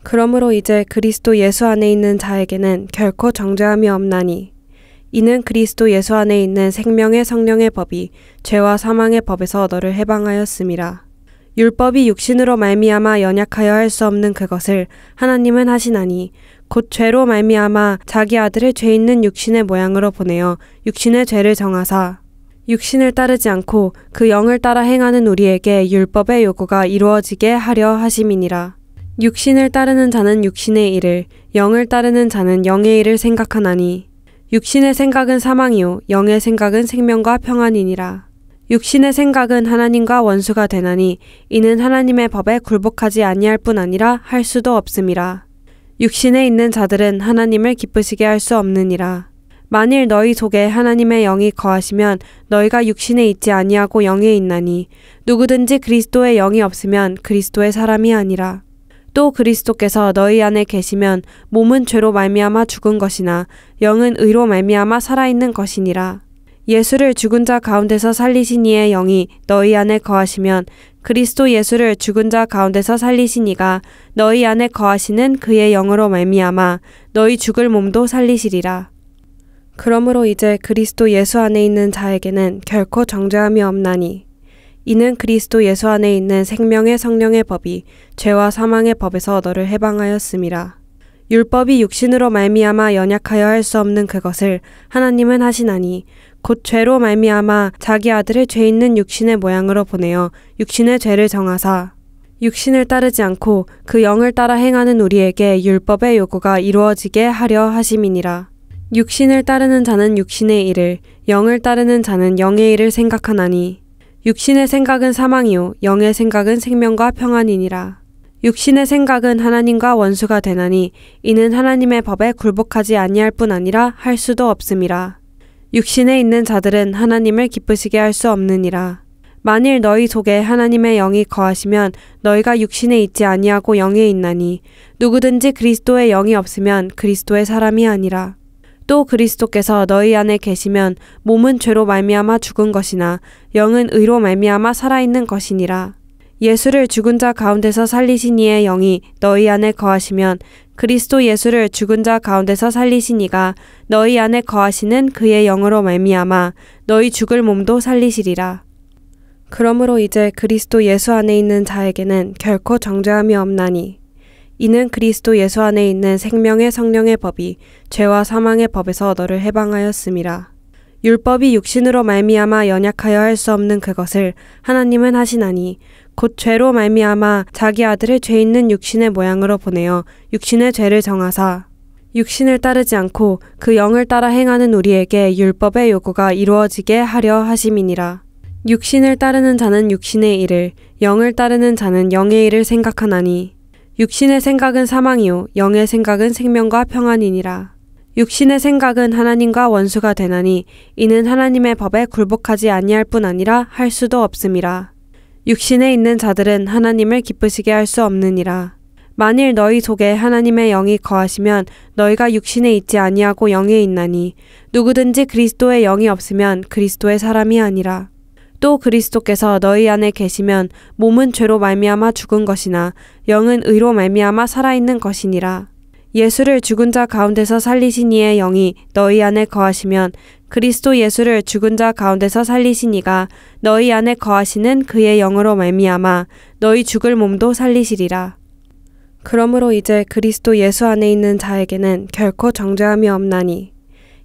그러므로 이제 그리스도 예수 안에 있는 자에게는 결코 정죄함이 없나니 이는 그리스도 예수 안에 있는 생명의 성령의 법이 죄와 사망의 법에서 너를 해방하였음이라. 율법이 육신으로 말미암아 연약하여 할 수 없는 그것을 하나님은 하시나니 곧 죄로 말미암아 자기 아들을 죄 있는 육신의 모양으로 보내어 육신의 죄를 정하사 육신을 따르지 않고 그 영을 따라 행하는 우리에게 율법의 요구가 이루어지게 하려 하심이니라. 육신을 따르는 자는 육신의 일을, 영을 따르는 자는 영의 일을 생각하나니 육신의 생각은 사망이요 영의 생각은 생명과 평안이니라. 육신의 생각은 하나님과 원수가 되나니 이는 하나님의 법에 굴복하지 아니할 뿐 아니라 할 수도 없음이라. 육신에 있는 자들은 하나님을 기쁘시게 할 수 없느니라. 만일 너희 속에 하나님의 영이 거하시면 너희가 육신에 있지 아니하고 영에 있나니 누구든지 그리스도의 영이 없으면 그리스도의 사람이 아니라. 또 그리스도께서 너희 안에 계시면 몸은 죄로 말미암아 죽은 것이나 영은 의로 말미암아 살아있는 것이니라. 예수를 죽은 자 가운데서 살리신 이의 영이 너희 안에 거하시면 그리스도 예수를 죽은 자 가운데서 살리신 이가 너희 안에 거하시는 그의 영으로 말미암아 너희 죽을 몸도 살리시리라. 그러므로 이제 그리스도 예수 안에 있는 자에게는 결코 정죄함이 없나니 이는 그리스도 예수 안에 있는 생명의 성령의 법이 죄와 사망의 법에서 너를 해방하였음이라. 율법이 육신으로 말미암아 연약하여 할 수 없는 그것을 하나님은 하시나니 곧 죄로 말미암아 자기 아들을 죄 있는 육신의 모양으로 보내어 육신의 죄를 정하사 육신을 따르지 않고 그 영을 따라 행하는 우리에게 율법의 요구가 이루어지게 하려 하심이니라. 육신을 따르는 자는 육신의 일을, 영을 따르는 자는 영의 일을 생각하나니 육신의 생각은 사망이요 영의 생각은 생명과 평안이니라. 육신의 생각은 하나님과 원수가 되나니 이는 하나님의 법에 굴복하지 아니할 뿐 아니라 할 수도 없음이라. 육신에 있는 자들은 하나님을 기쁘시게 할 수 없느니라. 만일 너희 속에 하나님의 영이 거하시면 너희가 육신에 있지 아니하고 영에 있나니 누구든지 그리스도의 영이 없으면 그리스도의 사람이 아니라. 또 그리스도께서 너희 안에 계시면 몸은 죄로 말미암아 죽은 것이나 영은 의로 말미암아 살아있는 것이니라. 예수를 죽은 자 가운데서 살리신 이의 영이 너희 안에 거하시면 그리스도 예수를 죽은 자 가운데서 살리신 이가 너희 안에 거하시는 그의 영으로 말미암아 너희 죽을 몸도 살리시리라. 그러므로 이제 그리스도 예수 안에 있는 자에게는 결코 정죄함이 없나니 이는 그리스도 예수 안에 있는 생명의 성령의 법이 죄와 사망의 법에서 너를 해방하였음이라. 율법이 육신으로 말미암아 연약하여 할 수 없는 그것을 하나님은 하시나니 곧 죄로 말미암아 자기 아들을 죄 있는 육신의 모양으로 보내어 육신의 죄를 정하사 육신을 따르지 않고 그 영을 따라 행하는 우리에게 율법의 요구가 이루어지게 하려 하심이니라. 육신을 따르는 자는 육신의 일을, 영을 따르는 자는 영의 일을 생각하나니 육신의 생각은 사망이요 영의 생각은 생명과 평안이니라. 육신의 생각은 하나님과 원수가 되나니 이는 하나님의 법에 굴복하지 아니할 뿐 아니라 할 수도 없음이라. 육신에 있는 자들은 하나님을 기쁘시게 할 수 없느니라. 만일 너희 속에 하나님의 영이 거하시면 너희가 육신에 있지 아니하고 영에 있나니 누구든지 그리스도의 영이 없으면 그리스도의 사람이 아니라. 또 그리스도께서 너희 안에 계시면 몸은 죄로 말미암아 죽은 것이나 영은 의로 말미암아 살아있는 것이니라. 예수를 죽은 자 가운데서 살리신 이의 영이 너희 안에 거하시면 그리스도 예수를 죽은 자 가운데서 살리신 이가 너희 안에 거하시는 그의 영으로 말미암아 너희 죽을 몸도 살리시리라. 그러므로 이제 그리스도 예수 안에 있는 자에게는 결코 정죄함이 없나니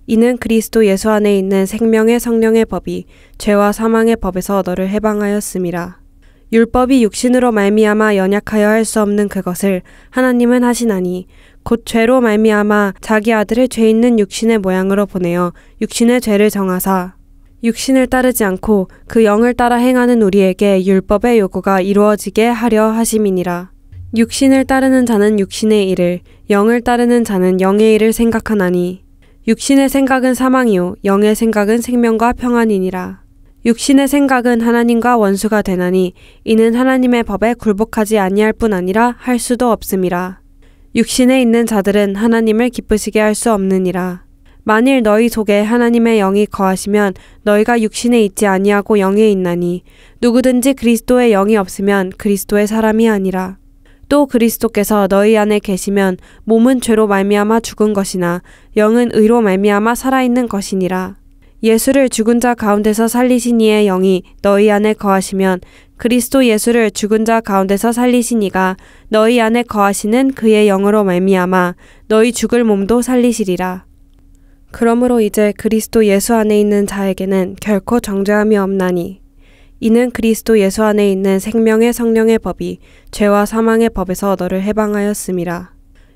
이는 그리스도 예수 안에 있는 생명의 성령의 법이 죄와 사망의 법에서 너를 해방하였음이라. 율법이 육신으로 말미암아 연약하여 할 수 없는 그것을 하나님은 하시나니 곧 죄로 말미암아 자기 아들을 죄 있는 육신의 모양으로 보내어 육신의 죄를 정하사 육신을 따르지 않고 그 영을 따라 행하는 우리에게 율법의 요구가 이루어지게 하려 하심이니라. 육신을 따르는 자는 육신의 일을, 영을 따르는 자는 영의 일을 생각하나니 육신의 생각은 사망이요 영의 생각은 생명과 평안이니라. 육신의 생각은 하나님과 원수가 되나니 이는 하나님의 법에 굴복하지 아니할 뿐 아니라 할 수도 없음이라. 육신에 있는 자들은 하나님을 기쁘시게 할 수 없느니라. 만일 너희 속에 하나님의 영이 거하시면 너희가 육신에 있지 아니하고 영에 있나니 누구든지 그리스도의 영이 없으면 그리스도의 사람이 아니라. 또 그리스도께서 너희 안에 계시면 몸은 죄로 말미암아 죽은 것이나 영은 의로 말미암아 살아있는 것이니라. 예수를 죽은 자 가운데서 살리신 이의 영이 너희 안에 거하시면 그리스도 예수를 죽은 자 가운데서 살리신 이가 너희 안에 거하시는 그의 영으로 말미암아 너희 죽을 몸도 살리시리라. 그러므로 이제 그리스도 예수 안에 있는 자에게는 결코 정죄함이 없나니 이는 그리스도 예수 안에 있는 생명의 성령의 법이 죄와 사망의 법에서 너를 해방하였음이라.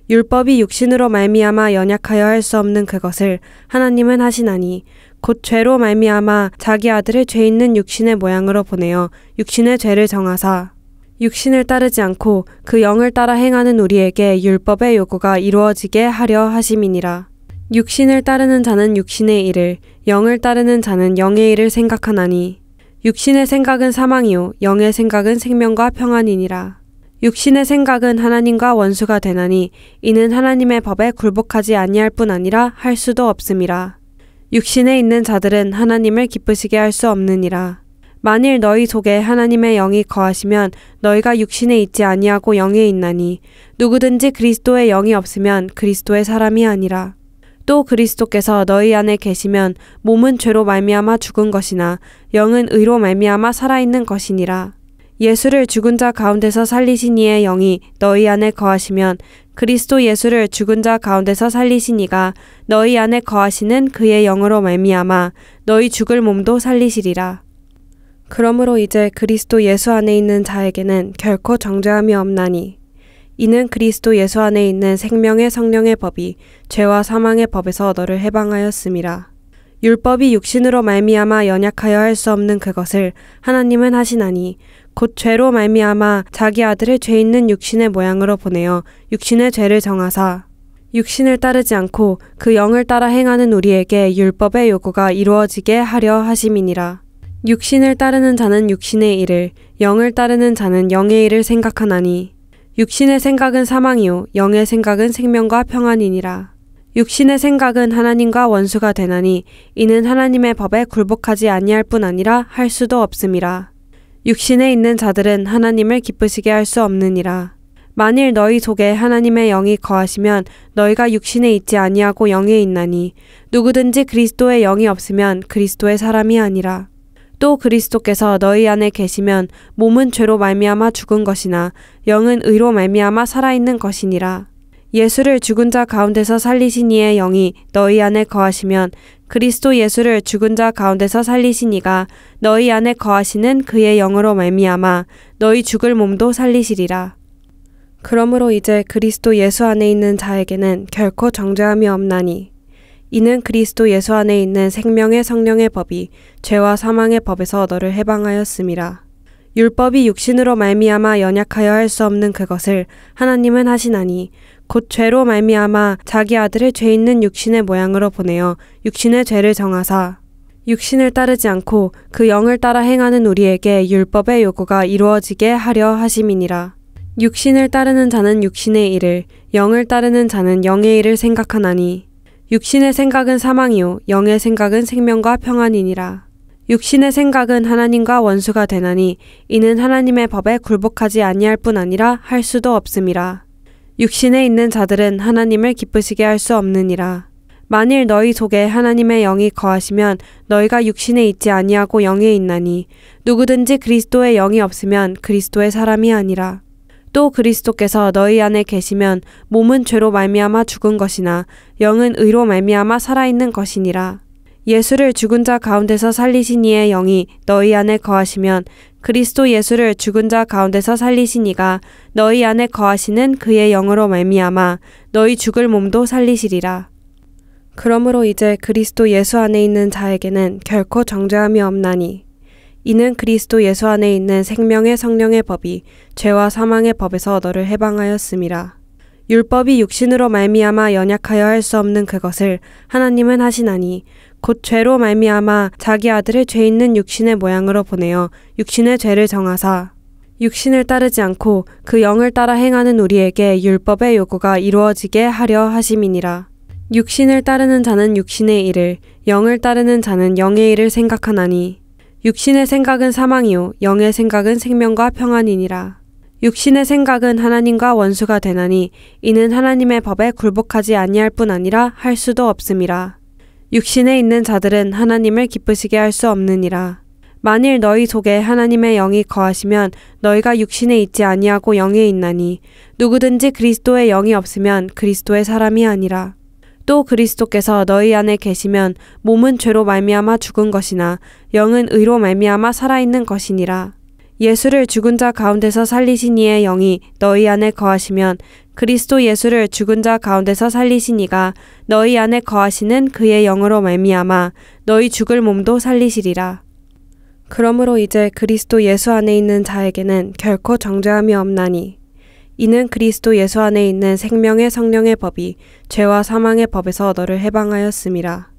율법이 육신으로 말미암아 연약하여 할 수 없는 그것을 하나님은 하시나니 곧 죄로 말미암아 자기 아들을 죄 있는 육신의 모양으로 보내어 육신의 죄를 정하사 육신을 따르지 않고 그 영을 따라 행하는 우리에게 율법의 요구가 이루어지게 하려 하심이니라. 육신을 따르는 자는 육신의 일을, 영을 따르는 자는 영의 일을 생각하나니 육신의 생각은 사망이요 영의 생각은 생명과 평안이니라. 육신의 생각은 하나님과 원수가 되나니 이는 하나님의 법에 굴복하지 아니할 뿐 아니라 할 수도 없음이라. 육신에 있는 자들은 하나님을 기쁘시게 할 수 없느니라. 만일 너희 속에 하나님의 영이 거하시면 너희가 육신에 있지 아니하고 영에 있나니 누구든지 그리스도의 영이 없으면 그리스도의 사람이 아니라. 또 그리스도께서 너희 안에 계시면 몸은 죄로 말미암아 죽은 것이나 영은 의로 말미암아 살아있는 것이니라. 예수를 죽은 자 가운데서 살리신 이의 영이 너희 안에 거하시면 그리스도 예수를 죽은 자 가운데서 살리신 이가 너희 안에 거하시는 그의 영으로 말미암아 너희 죽을 몸도 살리시리라. 그러므로 이제 그리스도 예수 안에 있는 자에게는 결코 정죄함이 없나니 이는 그리스도 예수 안에 있는 생명의 성령의 법이 죄와 사망의 법에서 너를 해방하였음이라. 율법이 육신으로 말미암아 연약하여 할 수 없는 그것을 하나님은 하시나니 곧 죄로 말미암아 자기 아들을 죄 있는 육신의 모양으로 보내어 육신의 죄를 정하사 육신을 따르지 않고 그 영을 따라 행하는 우리에게 율법의 요구가 이루어지게 하려 하심이니라. 육신을 따르는 자는 육신의 일을, 영을 따르는 자는 영의 일을 생각하나니 육신의 생각은 사망이요 영의 생각은 생명과 평안이니라. 육신의 생각은 하나님과 원수가 되나니 이는 하나님의 법에 굴복하지 아니할 뿐 아니라 할 수도 없음이라. 육신에 있는 자들은 하나님을 기쁘시게 할 수 없느니라. 만일 너희 속에 하나님의 영이 거하시면 너희가 육신에 있지 아니하고 영에 있나니 누구든지 그리스도의 영이 없으면 그리스도의 사람이 아니라. 또 그리스도께서 너희 안에 계시면 몸은 죄로 말미암아 죽은 것이나 영은 의로 말미암아 살아있는 것이니라. 예수를 죽은 자 가운데서 살리신 이의 영이 너희 안에 거하시면 그리스도 예수를 죽은 자 가운데서 살리신 이가 너희 안에 거하시는 그의 영으로 말미암아 너희 죽을 몸도 살리시리라. 그러므로 이제 그리스도 예수 안에 있는 자에게는 결코 정죄함이 없나니 이는 그리스도 예수 안에 있는 생명의 성령의 법이 죄와 사망의 법에서 너를 해방하였음이라. 율법이 육신으로 말미암아 연약하여 할 수 없는 그것을 하나님은 하시나니 곧 죄로 말미암아 자기 아들을 죄 있는 육신의 모양으로 보내어 육신의 죄를 정하사 육신을 따르지 않고 그 영을 따라 행하는 우리에게 율법의 요구가 이루어지게 하려 하심이니라. 육신을 따르는 자는 육신의 일을, 영을 따르는 자는 영의 일을 생각하나니 육신의 생각은 사망이요 영의 생각은 생명과 평안이니라. 육신의 생각은 하나님과 원수가 되나니 이는 하나님의 법에 굴복하지 아니할 뿐 아니라 할 수도 없음이라. 육신에 있는 자들은 하나님을 기쁘시게 할 수 없느니라. 만일 너희 속에 하나님의 영이 거하시면 너희가 육신에 있지 아니하고 영에 있나니 누구든지 그리스도의 영이 없으면 그리스도의 사람이 아니라. 또 그리스도께서 너희 안에 계시면 몸은 죄로 말미암아 죽은 것이나 영은 의로 말미암아 살아있는 것이니라. 예수를 죽은 자 가운데서 살리신 이의 영이 너희 안에 거하시면 그리스도 예수를 죽은 자 가운데서 살리신 이가 너희 안에 거하시는 그의 영으로 말미암아 너희 죽을 몸도 살리시리라. 그러므로 이제 그리스도 예수 안에 있는 자에게는 결코 정죄함이 없나니 이는 그리스도 예수 안에 있는 생명의 성령의 법이 죄와 사망의 법에서 너를 해방하였음이라. 율법이 육신으로 말미암아 연약하여 할 수 없는 그것을 하나님은 하시나니 곧 죄로 말미암아 자기 아들을 죄 있는 육신의 모양으로 보내어 육신의 죄를 정하사 육신을 따르지 않고 그 영을 따라 행하는 우리에게 율법의 요구가 이루어지게 하려 하심이니라. 육신을 따르는 자는 육신의 일을, 영을 따르는 자는 영의 일을 생각하나니 육신의 생각은 사망이요 영의 생각은 생명과 평안이니라. 육신의 생각은 하나님과 원수가 되나니 이는 하나님의 법에 굴복하지 아니할 뿐 아니라 할 수도 없음이라. 육신에 있는 자들은 하나님을 기쁘시게 할 수 없느니라. 만일 너희 속에 하나님의 영이 거하시면 너희가 육신에 있지 아니하고 영에 있나니 누구든지 그리스도의 영이 없으면 그리스도의 사람이 아니라. 또 그리스도께서 너희 안에 계시면 몸은 죄로 말미암아 죽은 것이나 영은 의로 말미암아 살아있는 것이니라. 예수를 죽은 자 가운데서 살리신 이의 영이 너희 안에 거하시면 그리스도 예수를 죽은 자 가운데서 살리신 이가 너희 안에 거하시는 그의 영으로 말미암아 너희 죽을 몸도 살리시리라. 그러므로 이제 그리스도 예수 안에 있는 자에게는 결코 정죄함이 없나니 이는 그리스도 예수 안에 있는 생명의 성령의 법이 죄와 사망의 법에서 너를 해방하였음이라.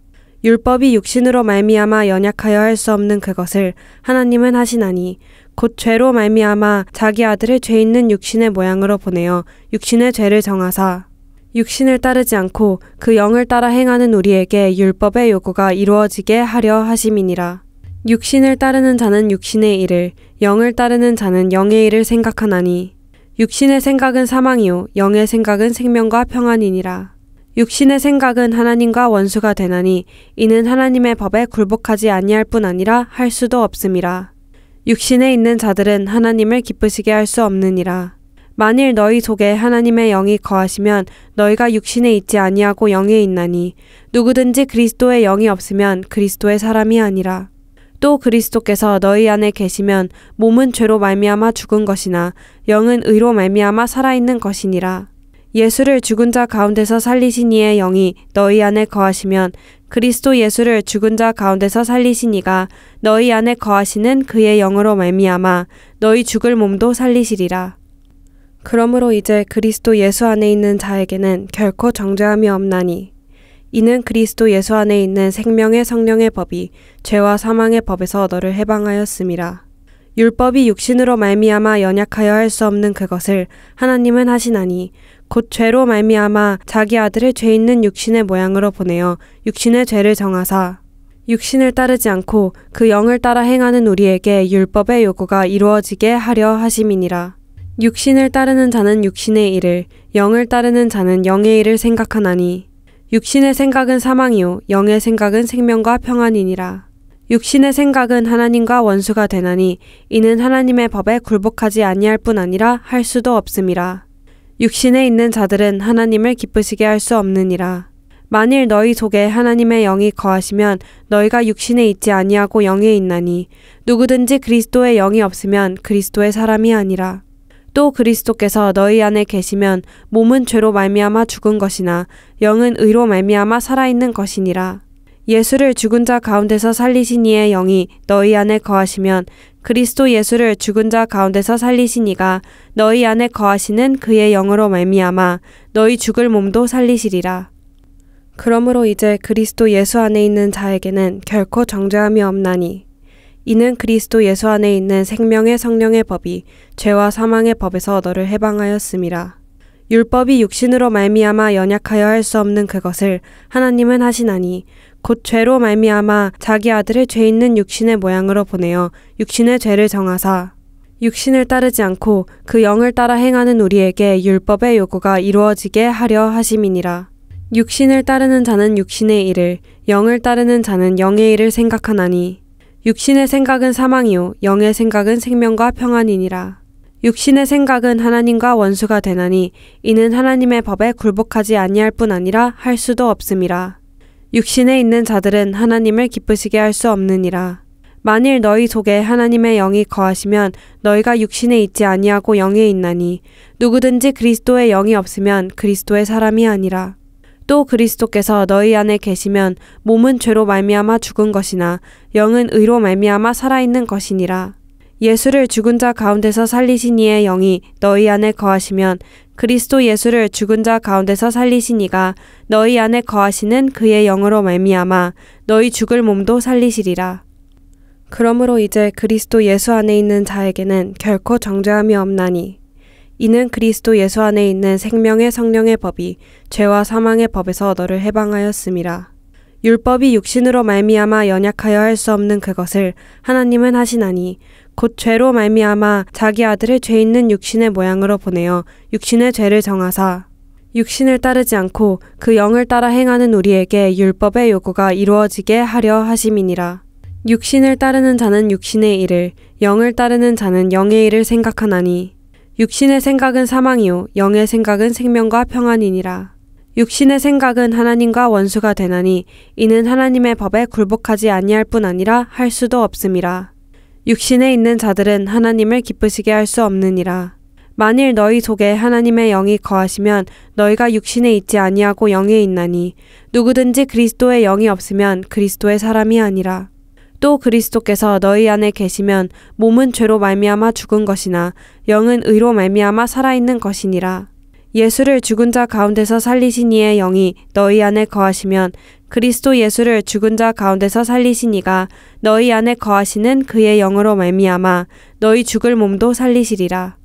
율법이 육신으로 말미암아 연약하여 할 수 없는 그것을 하나님은 하시나니 곧 죄로 말미암아 자기 아들을 죄 있는 육신의 모양으로 보내어 육신의 죄를 정하사 육신을 따르지 않고 그 영을 따라 행하는 우리에게 율법의 요구가 이루어지게 하려 하심이니라. 육신을 따르는 자는 육신의 일을, 영을 따르는 자는 영의 일을 생각하나니 육신의 생각은 사망이요 영의 생각은 생명과 평안이니라. 육신의 생각은 하나님과 원수가 되나니 이는 하나님의 법에 굴복하지 아니할 뿐 아니라 할 수도 없음이라. 육신에 있는 자들은 하나님을 기쁘시게 할 수 없느니라. 만일 너희 속에 하나님의 영이 거하시면 너희가 육신에 있지 아니하고 영에 있나니 누구든지 그리스도의 영이 없으면 그리스도의 사람이 아니라. 또 그리스도께서 너희 안에 계시면 몸은 죄로 말미암아 죽은 것이나 영은 의로 말미암아 살아있는 것이니라. 예수를 죽은 자 가운데서 살리신 이의 영이 너희 안에 거하시면 그리스도 예수를 죽은 자 가운데서 살리신 이가 너희 안에 거하시는 그의 영으로 말미암아 너희 죽을 몸도 살리시리라. 그러므로 이제 그리스도 예수 안에 있는 자에게는 결코 정죄함이 없나니 이는 그리스도 예수 안에 있는 생명의 성령의 법이 죄와 사망의 법에서 너를 해방하였음이라. 율법이 육신으로 말미암아 연약하여 할 수 없는 그것을 하나님은 하시나니 곧 죄로 말미암아 자기 아들을 죄 있는 육신의 모양으로 보내어 육신의 죄를 정하사 육신을 따르지 않고 그 영을 따라 행하는 우리에게 율법의 요구가 이루어지게 하려 하심이니라. 육신을 따르는 자는 육신의 일을, 영을 따르는 자는 영의 일을 생각하나니 육신의 생각은 사망이요 영의 생각은 생명과 평안이니라. 육신의 생각은 하나님과 원수가 되나니 이는 하나님의 법에 굴복하지 아니할 뿐 아니라 할 수도 없음이라. 육신에 있는 자들은 하나님을 기쁘시게 할 수 없느니라. 만일 너희 속에 하나님의 영이 거하시면 너희가 육신에 있지 아니하고 영에 있나니 누구든지 그리스도의 영이 없으면 그리스도의 사람이 아니라. 또 그리스도께서 너희 안에 계시면 몸은 죄로 말미암아 죽은 것이나 영은 의로 말미암아 살아있는 것이니라. 예수를 죽은 자 가운데서 살리신 이의 영이 너희 안에 거하시면 그리스도 예수를 죽은 자 가운데서 살리신 이가 너희 안에 거하시는 그의 영으로 말미암아 너희 죽을 몸도 살리시리라. 그러므로 이제 그리스도 예수 안에 있는 자에게는 결코 정죄함이 없나니 이는 그리스도 예수 안에 있는 생명의 성령의 법이 죄와 사망의 법에서 너를 해방하였음이라. 율법이 육신으로 말미암아 연약하여 할 수 없는 그것을 하나님은 하시나니 곧 죄로 말미암아 자기 아들을 죄 있는 육신의 모양으로 보내어 육신의 죄를 정하사 육신을 따르지 않고 그 영을 따라 행하는 우리에게 율법의 요구가 이루어지게 하려 하심이니라. 육신을 따르는 자는 육신의 일을, 영을 따르는 자는 영의 일을 생각하나니 육신의 생각은 사망이요 영의 생각은 생명과 평안이니라. 육신의 생각은 하나님과 원수가 되나니 이는 하나님의 법에 굴복하지 아니할 뿐 아니라 할 수도 없음이라. 육신에 있는 자들은 하나님을 기쁘시게 할 수 없느니라. 만일 너희 속에 하나님의 영이 거하시면 너희가 육신에 있지 아니하고 영에 있나니 누구든지 그리스도의 영이 없으면 그리스도의 사람이 아니라. 또 그리스도께서 너희 안에 계시면 몸은 죄로 말미암아 죽은 것이나 영은 의로 말미암아 살아있는 것이니라. 예수를 죽은 자 가운데서 살리신 이의 영이 너희 안에 거하시면 그리스도 예수를 죽은 자 가운데서 살리신 이가 너희 안에 거하시는 그의 영으로 말미암아 너희 죽을 몸도 살리시리라. 그러므로 이제 그리스도 예수 안에 있는 자에게는 결코 정죄함이 없나니 이는 그리스도 예수 안에 있는 생명의 성령의 법이 죄와 사망의 법에서 너를 해방하였음이라. 율법이 육신으로 말미암아 연약하여 할 수 없는 그것을 하나님은 하시나니 곧 죄로 말미암아 자기 아들을 죄 있는 육신의 모양으로 보내어 육신의 죄를 정하사 육신을 따르지 않고 그 영을 따라 행하는 우리에게 율법의 요구가 이루어지게 하려 하심이니라. 육신을 따르는 자는 육신의 일을, 영을 따르는 자는 영의 일을 생각하나니 육신의 생각은 사망이요 영의 생각은 생명과 평안이니라. 육신의 생각은 하나님과 원수가 되나니 이는 하나님의 법에 굴복하지 아니할 뿐 아니라 할 수도 없음이라. 육신에 있는 자들은 하나님을 기쁘시게 할 수 없느니라. 만일 너희 속에 하나님의 영이 거하시면 너희가 육신에 있지 아니하고 영에 있나니 누구든지 그리스도의 영이 없으면 그리스도의 사람이 아니라. 또 그리스도께서 너희 안에 계시면 몸은 죄로 말미암아 죽은 것이나 영은 의로 말미암아 살아있는 것이니라. 예수를 죽은 자 가운데서 살리신 이의 영이 너희 안에 거하시면 그리스도 예수를 죽은 자 가운데서 살리신 이가 너희 안에 거하시는 그의 영으로 말미암아 너희 죽을 몸도 살리시리라.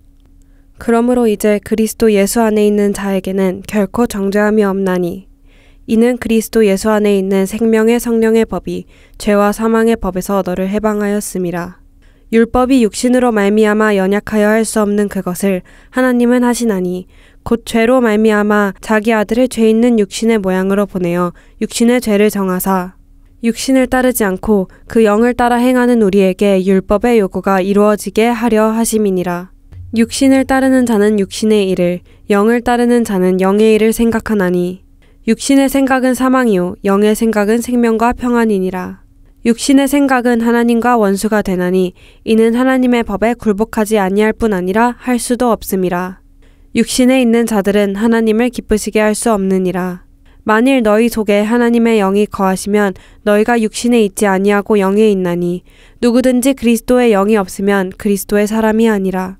그러므로 이제 그리스도 예수 안에 있는 자에게는 결코 정죄함이 없나니 이는 그리스도 예수 안에 있는 생명의 성령의 법이 죄와 사망의 법에서 너를 해방하였음이라. 율법이 육신으로 말미암아 연약하여 할 수 없는 그것을 하나님은 하시나니 곧 죄로 말미암아 자기 아들을 죄 있는 육신의 모양으로 보내어 육신의 죄를 정하사 육신을 따르지 않고 그 영을 따라 행하는 우리에게 율법의 요구가 이루어지게 하려 하심이니라. 육신을 따르는 자는 육신의 일을, 영을 따르는 자는 영의 일을 생각하나니 육신의 생각은 사망이요 영의 생각은 생명과 평안이니라. 육신의 생각은 하나님과 원수가 되나니 이는 하나님의 법에 굴복하지 아니할 뿐 아니라 할 수도 없음이라. 육신에 있는 자들은 하나님을 기쁘시게 할 수 없느니라. 만일 너희 속에 하나님의 영이 거하시면 너희가 육신에 있지 아니하고 영에 있나니 누구든지 그리스도의 영이 없으면 그리스도의 사람이 아니라.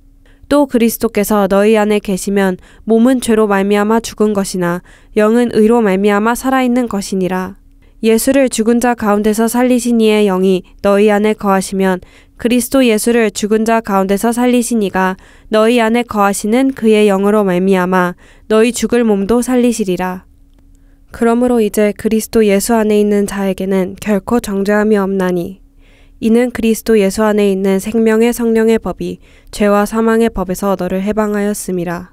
또 그리스도께서 너희 안에 계시면 몸은 죄로 말미암아 죽은 것이나 영은 의로 말미암아 살아있는 것이니라. 예수를 죽은 자 가운데서 살리신 이의 영이 너희 안에 거하시면 그리스도 예수를 죽은 자 가운데서 살리신 이가 너희 안에 거하시는 그의 영으로 말미암아 너희 죽을 몸도 살리시리라. 그러므로 이제 그리스도 예수 안에 있는 자에게는 결코 정죄함이 없나니 이는 그리스도 예수 안에 있는 생명의 성령의 법이 죄와 사망의 법에서 너를 해방하였음이라.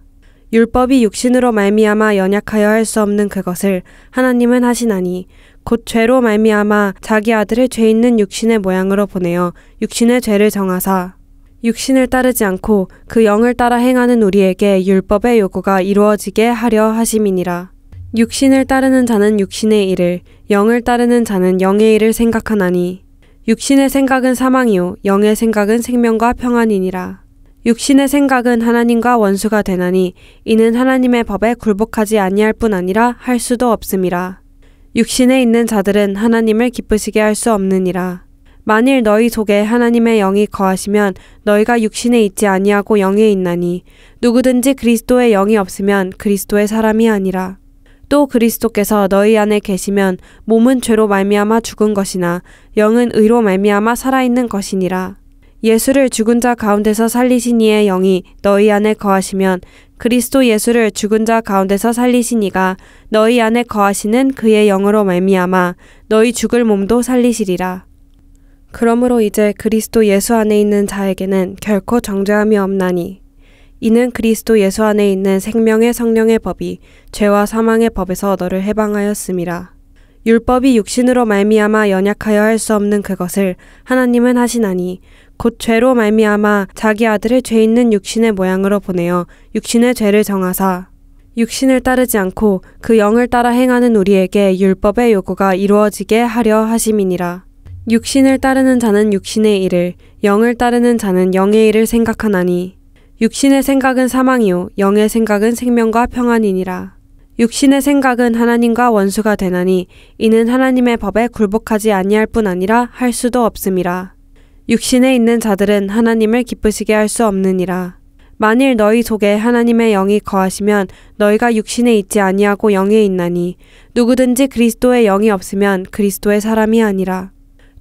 율법이 육신으로 말미암아 연약하여 할 수 없는 그것을 하나님은 하시나니 곧 죄로 말미암아 자기 아들을 죄 있는 육신의 모양으로 보내어 육신의 죄를 정하사 육신을 따르지 않고 그 영을 따라 행하는 우리에게 율법의 요구가 이루어지게 하려 하심이니라. 육신을 따르는 자는 육신의 일을, 영을 따르는 자는 영의 일을 생각하나니 육신의 생각은 사망이요 영의 생각은 생명과 평안이니라. 육신의 생각은 하나님과 원수가 되나니 이는 하나님의 법에 굴복하지 아니할 뿐 아니라 할 수도 없음이라. 육신에 있는 자들은 하나님을 기쁘시게 할 수 없느니라. 만일 너희 속에 하나님의 영이 거하시면 너희가 육신에 있지 아니하고 영에 있나니 누구든지 그리스도의 영이 없으면 그리스도의 사람이 아니라. 또 그리스도께서 너희 안에 계시면 몸은 죄로 말미암아 죽은 것이나 영은 의로 말미암아 살아있는 것이니라. 예수를 죽은 자 가운데서 살리신 이의 영이 너희 안에 거하시면 그리스도 예수를 죽은 자 가운데서 살리신 이가 너희 안에 거하시는 그의 영으로 말미암아 너희 죽을 몸도 살리시리라. 그러므로 이제 그리스도 예수 안에 있는 자에게는 결코 정죄함이 없나니 이는 그리스도 예수 안에 있는 생명의 성령의 법이 죄와 사망의 법에서 너를 해방하였음이라. 율법이 육신으로 말미암아 연약하여 할 수 없는 그것을 하나님은 하시나니 곧 죄로 말미암아 자기 아들을 죄 있는 육신의 모양으로 보내어 육신의 죄를 정하사 육신을 따르지 않고 그 영을 따라 행하는 우리에게 율법의 요구가 이루어지게 하려 하심이니라. 육신을 따르는 자는 육신의 일을, 영을 따르는 자는 영의 일을 생각하나니 육신의 생각은 사망이요 영의 생각은 생명과 평안이니라. 육신의 생각은 하나님과 원수가 되나니 이는 하나님의 법에 굴복하지 아니할 뿐 아니라 할 수도 없음이라. 육신에 있는 자들은 하나님을 기쁘시게 할 수 없느니라. 만일 너희 속에 하나님의 영이 거하시면 너희가 육신에 있지 아니하고 영에 있나니 누구든지 그리스도의 영이 없으면 그리스도의 사람이 아니라.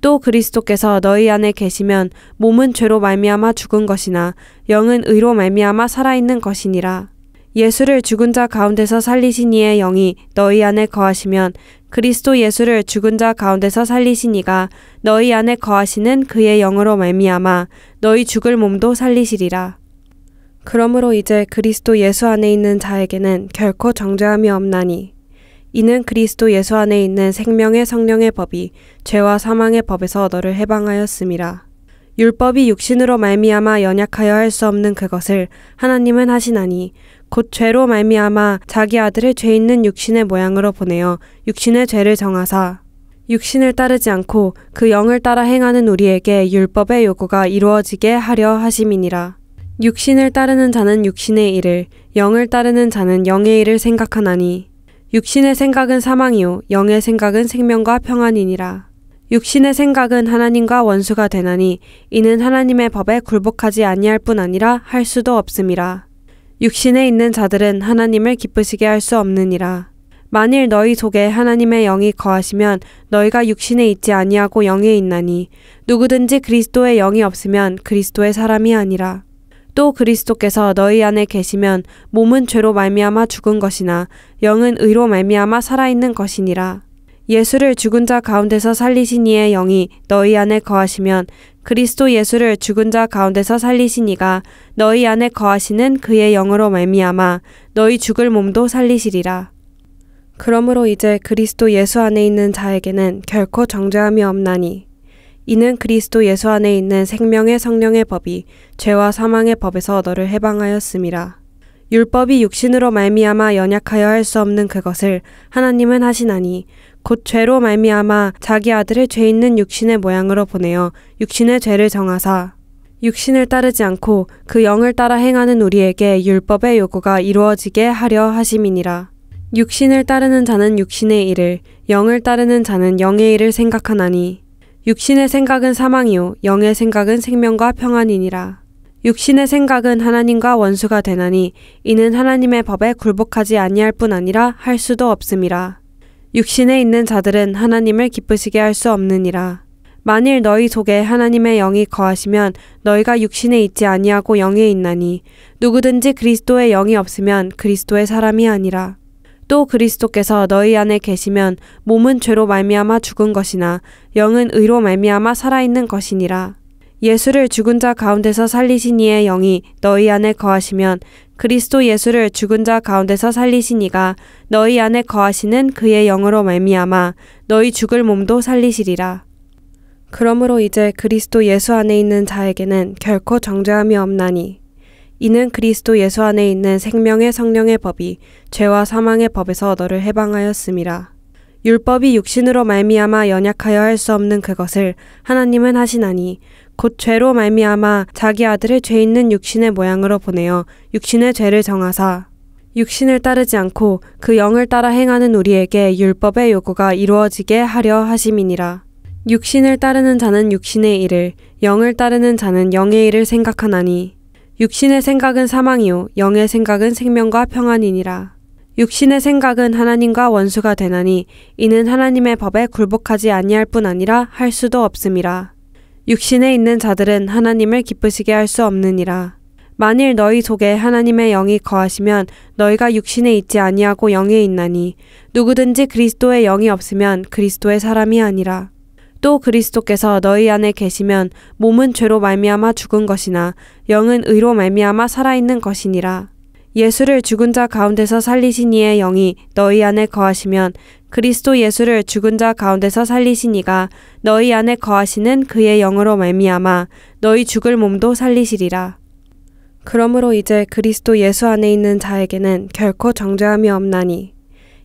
또 그리스도께서 너희 안에 계시면 몸은 죄로 말미암아 죽은 것이나 영은 의로 말미암아 살아있는 것이니라. 예수를 죽은 자 가운데서 살리신 이의 영이 너희 안에 거하시면 그리스도 예수를 죽은 자 가운데서 살리신 이가 너희 안에 거하시는 그의 영으로 말미암아 너희 죽을 몸도 살리시리라. 그러므로 이제 그리스도 예수 안에 있는 자에게는 결코 정죄함이 없나니 이는 그리스도 예수 안에 있는 생명의 성령의 법이 죄와 사망의 법에서 너를 해방하였음이라. 율법이 육신으로 말미암아 연약하여 할 수 없는 그것을 하나님은 하시나니 곧 죄로 말미암아 자기 아들을 죄 있는 육신의 모양으로 보내어 육신의 죄를 정하사 육신을 따르지 않고 그 영을 따라 행하는 우리에게 율법의 요구가 이루어지게 하려 하심이니라. 육신을 따르는 자는 육신의 일을, 영을 따르는 자는 영의 일을 생각하나니 육신의 생각은 사망이요 영의 생각은 생명과 평안이니라. 육신의 생각은 하나님과 원수가 되나니 이는 하나님의 법에 굴복하지 아니할 뿐 아니라 할 수도 없음이라. 육신에 있는 자들은 하나님을 기쁘시게 할 수 없느니라. 만일 너희 속에 하나님의 영이 거하시면 너희가 육신에 있지 아니하고 영에 있나니 누구든지 그리스도의 영이 없으면 그리스도의 사람이 아니라. 또 그리스도께서 너희 안에 계시면 몸은 죄로 말미암아 죽은 것이나 영은 의로 말미암아 살아있는 것이니라. 예수를 죽은 자 가운데서 살리신 이의 영이 너희 안에 거하시면 그리스도 예수를 죽은 자 가운데서 살리신 이가 너희 안에 거하시는 그의 영으로 말미암아 너희 죽을 몸도 살리시리라. 그러므로 이제 그리스도 예수 안에 있는 자에게는 결코 정죄함이 없나니 이는 그리스도 예수 안에 있는 생명의 성령의 법이 죄와 사망의 법에서 너를 해방하였음이라. 율법이 육신으로 말미암아 연약하여 할 수 없는 그것을 하나님은 하시나니 곧 죄로 말미암아 자기 아들을 죄 있는 육신의 모양으로 보내어 육신의 죄를 정하사 육신을 따르지 않고 그 영을 따라 행하는 우리에게 율법의 요구가 이루어지게 하려 하심이니라. 육신을 따르는 자는 육신의 일을, 영을 따르는 자는 영의 일을 생각하나니 육신의 생각은 사망이요 영의 생각은 생명과 평안이니라. 육신의 생각은 하나님과 원수가 되나니 이는 하나님의 법에 굴복하지 아니할 뿐 아니라 할 수도 없음이라. 육신에 있는 자들은 하나님을 기쁘시게 할 수 없느니라. 만일 너희 속에 하나님의 영이 거하시면 너희가 육신에 있지 아니하고 영에 있나니 누구든지 그리스도의 영이 없으면 그리스도의 사람이 아니라. 또 그리스도께서 너희 안에 계시면 몸은 죄로 말미암아 죽은 것이나 영은 의로 말미암아 살아있는 것이니라. 예수를 죽은 자 가운데서 살리신 이의 영이 너희 안에 거하시면 그리스도 예수를 죽은 자 가운데서 살리신 이가 너희 안에 거하시는 그의 영으로 말미암아 너희 죽을 몸도 살리시리라. 그러므로 이제 그리스도 예수 안에 있는 자에게는 결코 정죄함이 없나니 이는 그리스도 예수 안에 있는 생명의 성령의 법이 죄와 사망의 법에서 너를 해방하였음이라. 율법이 육신으로 말미암아 연약하여 할 수 없는 그것을 하나님은 하시나니 곧 죄로 말미암아 자기 아들을 죄 있는 육신의 모양으로 보내어 육신의 죄를 정하사 육신을 따르지 않고 그 영을 따라 행하는 우리에게 율법의 요구가 이루어지게 하려 하심이니라. 육신을 따르는 자는 육신의 일을, 영을 따르는 자는 영의 일을 생각하나니 육신의 생각은 사망이요 영의 생각은 생명과 평안이니라. 육신의 생각은 하나님과 원수가 되나니 이는 하나님의 법에 굴복하지 아니할 뿐 아니라 할 수도 없음이라. 육신에 있는 자들은 하나님을 기쁘시게 할 수 없느니라. 만일 너희 속에 하나님의 영이 거하시면 너희가 육신에 있지 아니하고 영에 있나니 누구든지 그리스도의 영이 없으면 그리스도의 사람이 아니라. 또 그리스도께서 너희 안에 계시면 몸은 죄로 말미암아 죽은 것이나 영은 의로 말미암아 살아있는 것이니라. 예수를 죽은 자 가운데서 살리신 이의 영이 너희 안에 거하시면 그리스도 예수를 죽은 자 가운데서 살리신 이가 너희 안에 거하시는 그의 영으로 말미암아 너희 죽을 몸도 살리시리라. 그러므로 이제 그리스도 예수 안에 있는 자에게는 결코 정죄함이 없나니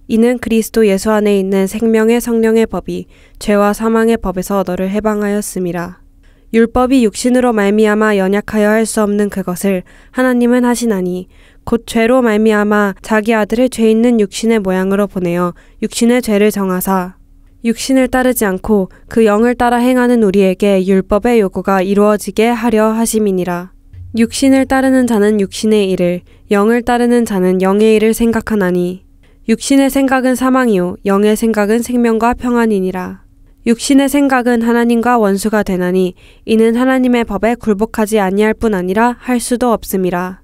이는 그리스도 예수 안에 있는 생명의 성령의 법이 죄와 사망의 법에서 너를 해방하였음이라. 율법이 육신으로 말미암아 연약하여 할 수 없는 그것을 하나님은 하시나니 곧 죄로 말미암아 자기 아들을 죄 있는 육신의 모양으로 보내어 육신의 죄를 정하사 육신을 따르지 않고 그 영을 따라 행하는 우리에게 율법의 요구가 이루어지게 하려 하심이니라. 육신을 따르는 자는 육신의 일을, 영을 따르는 자는 영의 일을 생각하나니 육신의 생각은 사망이요 영의 생각은 생명과 평안이니라. 육신의 생각은 하나님과 원수가 되나니 이는 하나님의 법에 굴복하지 아니할 뿐 아니라 할 수도 없음이라.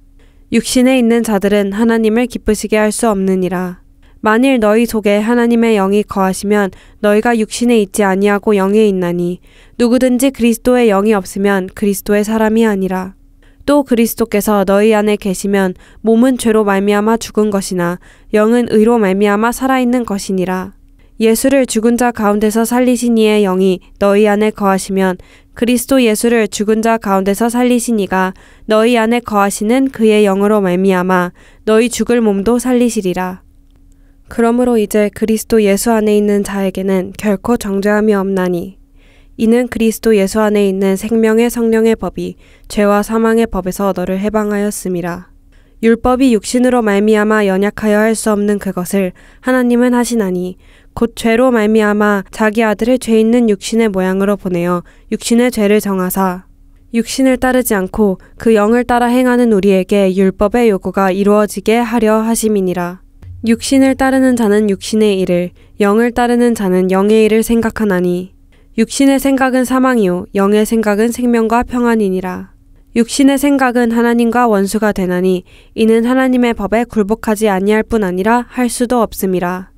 육신에 있는 자들은 하나님을 기쁘시게 할 수 없느니라. 만일 너희 속에 하나님의 영이 거하시면 너희가 육신에 있지 아니하고 영에 있나니 누구든지 그리스도의 영이 없으면 그리스도의 사람이 아니라. 또 그리스도께서 너희 안에 계시면 몸은 죄로 말미암아 죽은 것이나 영은 의로 말미암아 살아있는 것이니라. 예수를 죽은 자 가운데서 살리신 이의 영이 너희 안에 거하시면 그리스도 예수를 죽은 자 가운데서 살리신 이가 너희 안에 거하시는 그의 영으로 말미암아 너희 죽을 몸도 살리시리라. 그러므로 이제 그리스도 예수 안에 있는 자에게는 결코 정죄함이 없나니 이는 그리스도 예수 안에 있는 생명의 성령의 법이 죄와 사망의 법에서 너를 해방하였음이라. 율법이 육신으로 말미암아 연약하여 할 수 없는 그것을 하나님은 하시나니 곧 죄로 말미암아 자기 아들을 죄 있는 육신의 모양으로 보내어 육신의 죄를 정하사 육신을 따르지 않고 그 영을 따라 행하는 우리에게 율법의 요구가 이루어지게 하려 하심이니라. 육신을 따르는 자는 육신의 일을, 영을 따르는 자는 영의 일을 생각하나니 육신의 생각은 사망이요 영의 생각은 생명과 평안이니라. 육신의 생각은 하나님과 원수가 되나니 이는 하나님의 법에 굴복하지 아니할 뿐 아니라 할 수도 없음이라.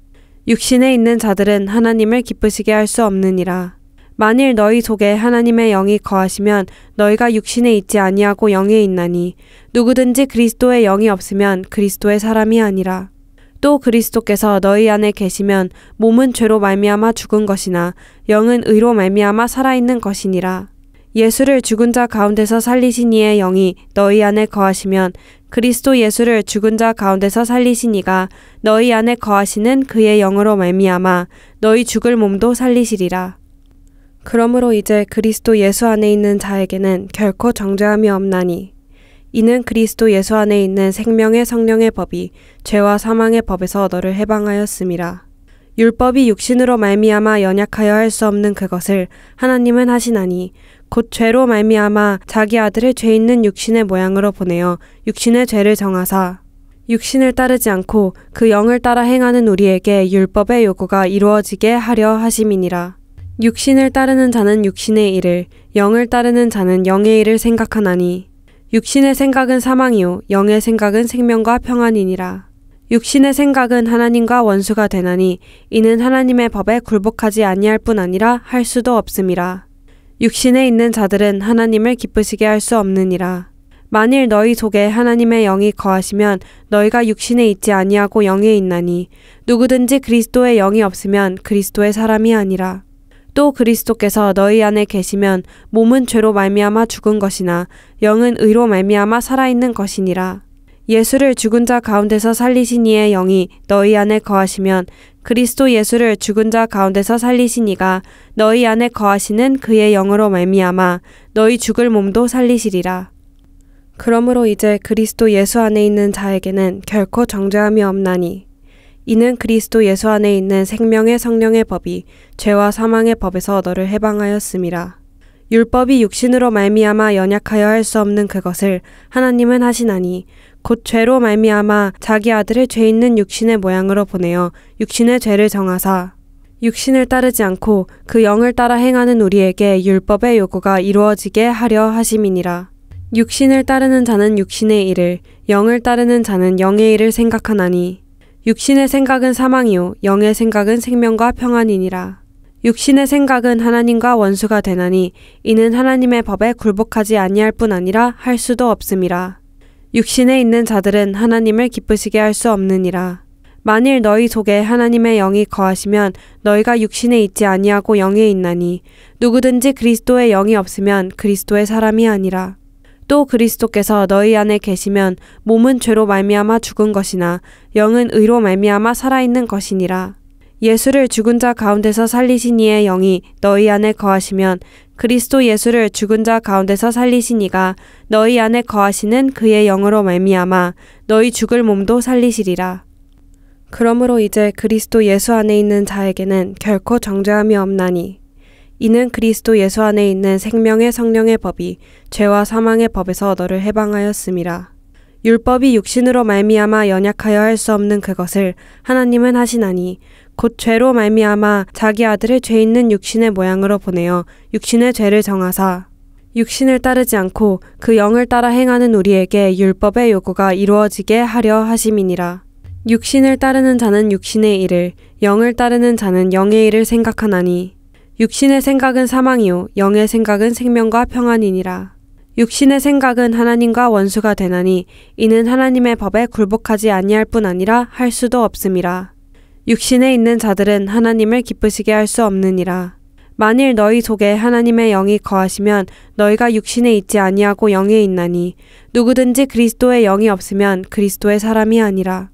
육신에 있는 자들은 하나님을 기쁘시게 할 수 없느니라. 만일 너희 속에 하나님의 영이 거하시면 너희가 육신에 있지 아니하고 영에 있나니 누구든지 그리스도의 영이 없으면 그리스도의 사람이 아니라. 또 그리스도께서 너희 안에 계시면 몸은 죄로 말미암아 죽은 것이나 영은 의로 말미암아 살아있는 것이니라. 예수를 죽은 자 가운데서 살리신 이의 영이 너희 안에 거하시면 그리스도 예수를 죽은 자 가운데서 살리신 이가 너희 안에 거하시는 그의 영으로 말미암아 너희 죽을 몸도 살리시리라. 그러므로 이제 그리스도 예수 안에 있는 자에게는 결코 정죄함이 없나니 이는 그리스도 예수 안에 있는 생명의 성령의 법이 죄와 사망의 법에서 너를 해방하였음이라. 율법이 육신으로 말미암아 연약하여 할 수 없는 그것을 하나님은 하시나니 곧 죄로 말미암아 자기 아들을 죄 있는 육신의 모양으로 보내어 육신의 죄를 정하사 육신을 따르지 않고 그 영을 따라 행하는 우리에게 율법의 요구가 이루어지게 하려 하심이니라. 육신을 따르는 자는 육신의 일을, 영을 따르는 자는 영의 일을 생각하나니 육신의 생각은 사망이요 영의 생각은 생명과 평안이니라. 육신의 생각은 하나님과 원수가 되나니 이는 하나님의 법에 굴복하지 아니할 뿐 아니라 할 수도 없음이라. 육신에 있는 자들은 하나님을 기쁘시게 할 수 없느니라. 만일 너희 속에 하나님의 영이 거하시면 너희가 육신에 있지 아니하고 영에 있나니 누구든지 그리스도의 영이 없으면 그리스도의 사람이 아니라. 또 그리스도께서 너희 안에 계시면 몸은 죄로 말미암아 죽은 것이나 영은 의로 말미암아 살아있는 것이니라. 예수를 죽은 자 가운데서 살리신 이의 영이 너희 안에 거하시면 그리스도 예수를 죽은 자 가운데서 살리신 이가 너희 안에 거하시는 그의 영으로 말미암아 너희 죽을 몸도 살리시리라. 그러므로 이제 그리스도 예수 안에 있는 자에게는 결코 정죄함이 없나니 이는 그리스도 예수 안에 있는 생명의 성령의 법이 죄와 사망의 법에서 너를 해방하였음이라. 율법이 육신으로 말미암아 연약하여 할 수 없는 그것을 하나님은 하시나니 곧 죄로 말미암아 자기 아들을 죄 있는 육신의 모양으로 보내어 육신의 죄를 정하사 육신을 따르지 않고 그 영을 따라 행하는 우리에게 율법의 요구가 이루어지게 하려 하심이니라. 육신의 생각은 사망이요 영의 생각은 생명과 평안이니라. 율법이 육신으로 말미암아 연약하여 할 수 없는 그것을 하나님은 하시나니 곧 죄로 말미암아 자기 아들을 죄 있는 육신의 모양으로 보내어 육신의 죄를 정하사 육신을 따르지 않고 그 영을 따라 행하는 우리에게 율법의 요구가 이루어지게 하려 하심이니라. 육신을 따르는 자는 육신의 일을, 영을 따르는 자는 영의 일을 생각하나니 육신의 생각은 사망이요 영의 생각은 생명과 평안이니라. 육신의 생각은 하나님과 원수가 되나니 이는 하나님의 법에 굴복하지 아니할 뿐 아니라 할 수도 없음이라. 육신에 있는 자들은 하나님을 기쁘시게 할 수 없느니라. 만일 너희 속에 하나님의 영이 거하시면 너희가 육신에 있지 아니하고 영에 있나니 누구든지 그리스도의 영이 없으면 그리스도의 사람이 아니라. 또 그리스도께서 너희 안에 계시면 몸은 죄로 말미암아 죽은 것이나 영은 의로 말미암아 살아있는 것이니라. 예수를 죽은 자 가운데서 살리신 이의 영이 너희 안에 거하시면 그리스도 예수를 죽은 자 가운데서 살리신 이가 너희 안에 거하시는 그의 영으로 말미암아 너희 죽을 몸도 살리시리라. 그러므로 이제 그리스도 예수 안에 있는 자에게는 결코 정죄함이 없나니 이는 그리스도 예수 안에 있는 생명의 성령의 법이 죄와 사망의 법에서 너를 해방하였음이라. 율법이 육신으로 말미암아 연약하여 할 수 없는 그것을 하나님은 하시나니 곧 죄로 말미암아 자기 아들을 죄 있는 육신의 모양으로 보내어 육신의 죄를 정하사 육신을 따르지 않고 그 영을 따라 행하는 우리에게 율법의 요구가 이루어지게 하려 하심이니라. 육신을 따르는 자는 육신의 일을, 영을 따르는 자는 영의 일을 생각하나니 육신의 생각은 사망이요 영의 생각은 생명과 평안이니라. 육신의 생각은 하나님과 원수가 되나니 이는 하나님의 법에 굴복하지 아니할 뿐 아니라 할 수도 없음이라. 육신에 있는 자들은 하나님을 기쁘시게 할 수 없느니라. 만일 너희 속에 하나님의 영이 거하시면 너희가 육신에 있지 아니하고 영에 있나니 누구든지 그리스도의 영이 없으면 그리스도의 사람이 아니라.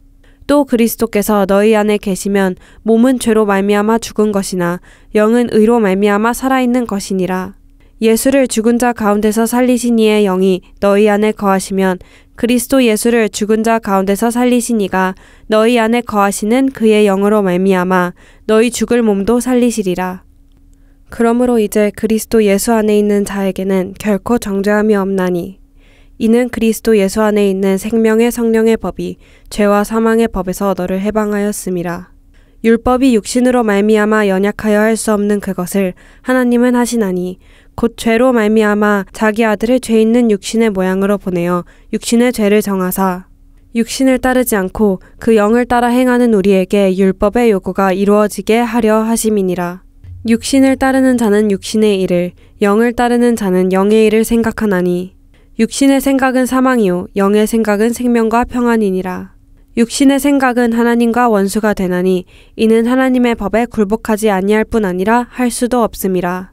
또 그리스도께서 너희 안에 계시면 몸은 죄로 말미암아 죽은 것이나 영은 의로 말미암아 살아있는 것이니라. 예수를 죽은 자 가운데서 살리신 이의 영이 너희 안에 거하시면 그리스도 예수를 죽은 자 가운데서 살리신 이가 너희 안에 거하시는 그의 영으로 말미암아 너희 죽을 몸도 살리시리라. 그러므로 이제 그리스도 예수 안에 있는 자에게는 결코 정죄함이 없나니 이는 그리스도 예수 안에 있는 생명의 성령의 법이 죄와 사망의 법에서 너를 해방하였음이라. 율법이 육신으로 말미암아 연약하여 할 수 없는 그것을 하나님은 하시나니 곧 죄로 말미암아 자기 아들을 죄 있는 육신의 모양으로 보내어 육신의 죄를 정하사 육신을 따르지 않고 그 영을 따라 행하는 우리에게 율법의 요구가 이루어지게 하려 하심이니라. 육신을 따르는 자는 육신의 일을, 영을 따르는 자는 영의 일을 생각하나니 육신의 생각은 사망이요 영의 생각은 생명과 평안이니라. 육신의 생각은 하나님과 원수가 되나니 이는 하나님의 법에 굴복하지 아니할 뿐 아니라 할 수도 없음이라.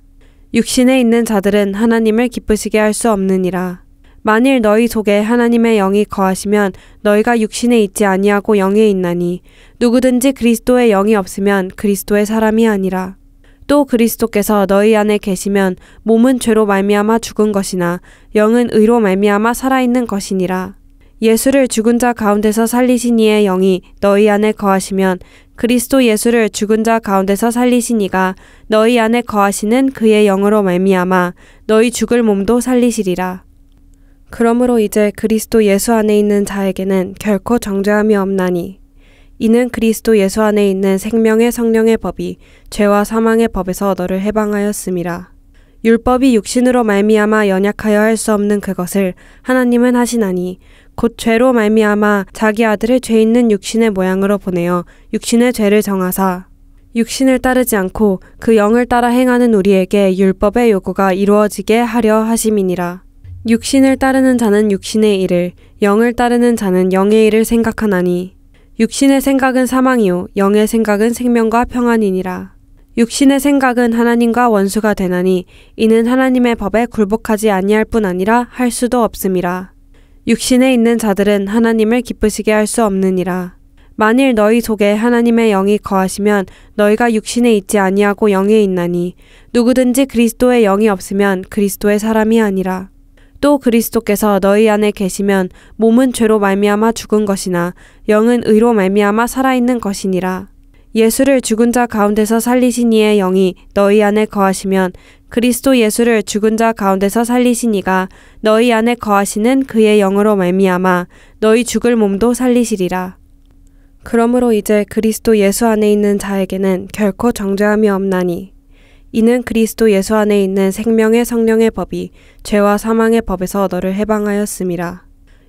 육신에 있는 자들은 하나님을 기쁘시게 할 수 없느니라. 만일 너희 속에 하나님의 영이 거하시면 너희가 육신에 있지 아니하고 영에 있나니 누구든지 그리스도의 영이 없으면 그리스도의 사람이 아니라. 또 그리스도께서 너희 안에 계시면 몸은 죄로 말미암아 죽은 것이나 영은 의로 말미암아 살아있는 것이니라. 예수를 죽은 자 가운데서 살리신 이의 영이 너희 안에 거하시면 그리스도 예수를 죽은 자 가운데서 살리신 이가 너희 안에 거하시는 그의 영으로 말미암아 너희 죽을 몸도 살리시리라. 그러므로 이제 그리스도 예수 안에 있는 자에게는 결코 정죄함이 없나니 이는 그리스도 예수 안에 있는 생명의 성령의 법이 죄와 사망의 법에서 너를 해방하였음이라. 율법이 육신으로 말미암아 연약하여 할 수 없는 그것을 하나님은 하시나니 곧 죄로 말미암아 자기 아들을 죄 있는 육신의 모양으로 보내어 육신의 죄를 정하사 육신을 따르지 않고 그 영을 따라 행하는 우리에게 율법의 요구가 이루어지게 하려 하심이니라. 육신을 따르는 자는 육신의 일을, 영을 따르는 자는 영의 일을 생각하나니 육신의 생각은 사망이요 영의 생각은 생명과 평안이니라. 육신의 생각은 하나님과 원수가 되나니 이는 하나님의 법에 굴복하지 아니할 뿐 아니라 할 수도 없음이라. 육신에 있는 자들은 하나님을 기쁘시게 할 수 없느니라. 만일 너희 속에 하나님의 영이 거하시면 너희가 육신에 있지 아니하고 영에 있나니 누구든지 그리스도의 영이 없으면 그리스도의 사람이 아니라. 또 그리스도께서 너희 안에 계시면 몸은 죄로 말미암아 죽은 것이나 영은 의로 말미암아 살아있는 것이니라. 예수를 죽은 자 가운데서 살리신 이의 영이 너희 안에 거하시면 그리스도 예수를 죽은 자 가운데서 살리신 이가 너희 안에 거하시는 그의 영으로 말미암아 너희 죽을 몸도 살리시리라. 그러므로 이제 그리스도 예수 안에 있는 자에게는 결코 정죄함이 없나니 이는 그리스도 예수 안에 있는 생명의 성령의 법이 죄와 사망의 법에서 너를 해방하였음이라.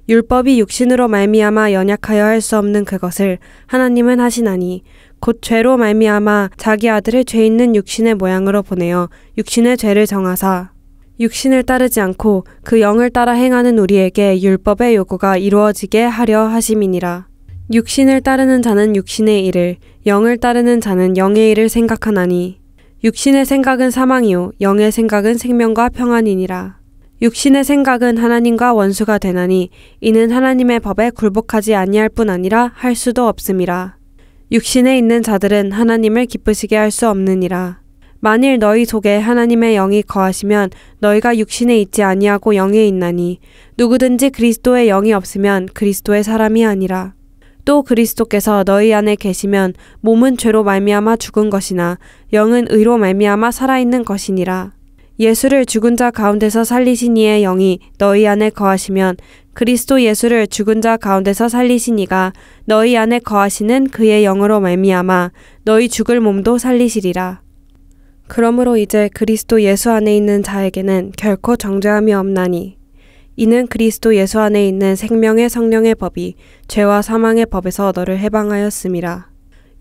율법이 육신으로 말미암아 연약하여 할 수 없는 그것을 하나님은 하시나니 곧 죄로 말미암아 자기 아들을 죄 있는 육신의 모양으로 보내어 육신의 죄를 정하사 육신을 따르지 않고 그 영을 따라 행하는 우리에게 율법의 요구가 이루어지게 하려 하심이니라. 육신을 따르는 자는 육신의 일을, 영을 따르는 자는 영의 일을 생각하나니 육신의 생각은 사망이요 영의 생각은 생명과 평안이니라. 육신의 생각은 하나님과 원수가 되나니 이는 하나님의 법에 굴복하지 아니할 뿐 아니라 할 수도 없음이라. 육신에 있는 자들은 하나님을 기쁘시게 할 수 없느니라. 만일 너희 속에 하나님의 영이 거하시면 너희가 육신에 있지 아니하고 영에 있나니 누구든지 그리스도의 영이 없으면 그리스도의 사람이 아니라. 또 그리스도께서 너희 안에 계시면 몸은 죄로 말미암아 죽은 것이나 영은 의로 말미암아 살아있는 것이니라. 예수를 죽은 자 가운데서 살리신 이의 영이 너희 안에 거하시면 그리스도 예수를 죽은 자 가운데서 살리신 이가 너희 안에 거하시는 그의 영으로 말미암아 너희 죽을 몸도 살리시리라. 그러므로 이제 그리스도 예수 안에 있는 자에게는 결코 정죄함이 없나니 이는 그리스도 예수 안에 있는 생명의 성령의 법이 죄와 사망의 법에서 너를 해방하였음이라.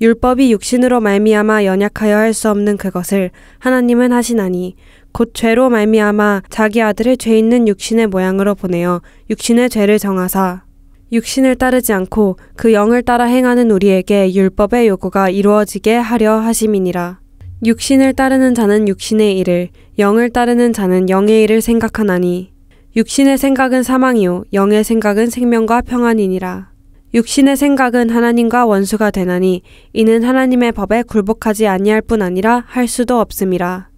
율법이 육신으로 말미암아 연약하여 할 수 없는 그것을 하나님은 하시나니 곧 죄로 말미암아 자기 아들을 죄 있는 육신의 모양으로 보내어 육신의 죄를 정하사 육신을 따르지 않고 그 영을 따라 행하는 우리에게 율법의 요구가 이루어지게 하려 하심이니라. 육신을 따르는 자는 육신의 일을, 영을 따르는 자는 영의 일을 생각하나니 육신의 생각은 사망이요 영의 생각은 생명과 평안이니라. 육신의 생각은 하나님과 원수가 되나니 이는 하나님의 법에 굴복하지 아니할 뿐 아니라 할 수도 없음이라.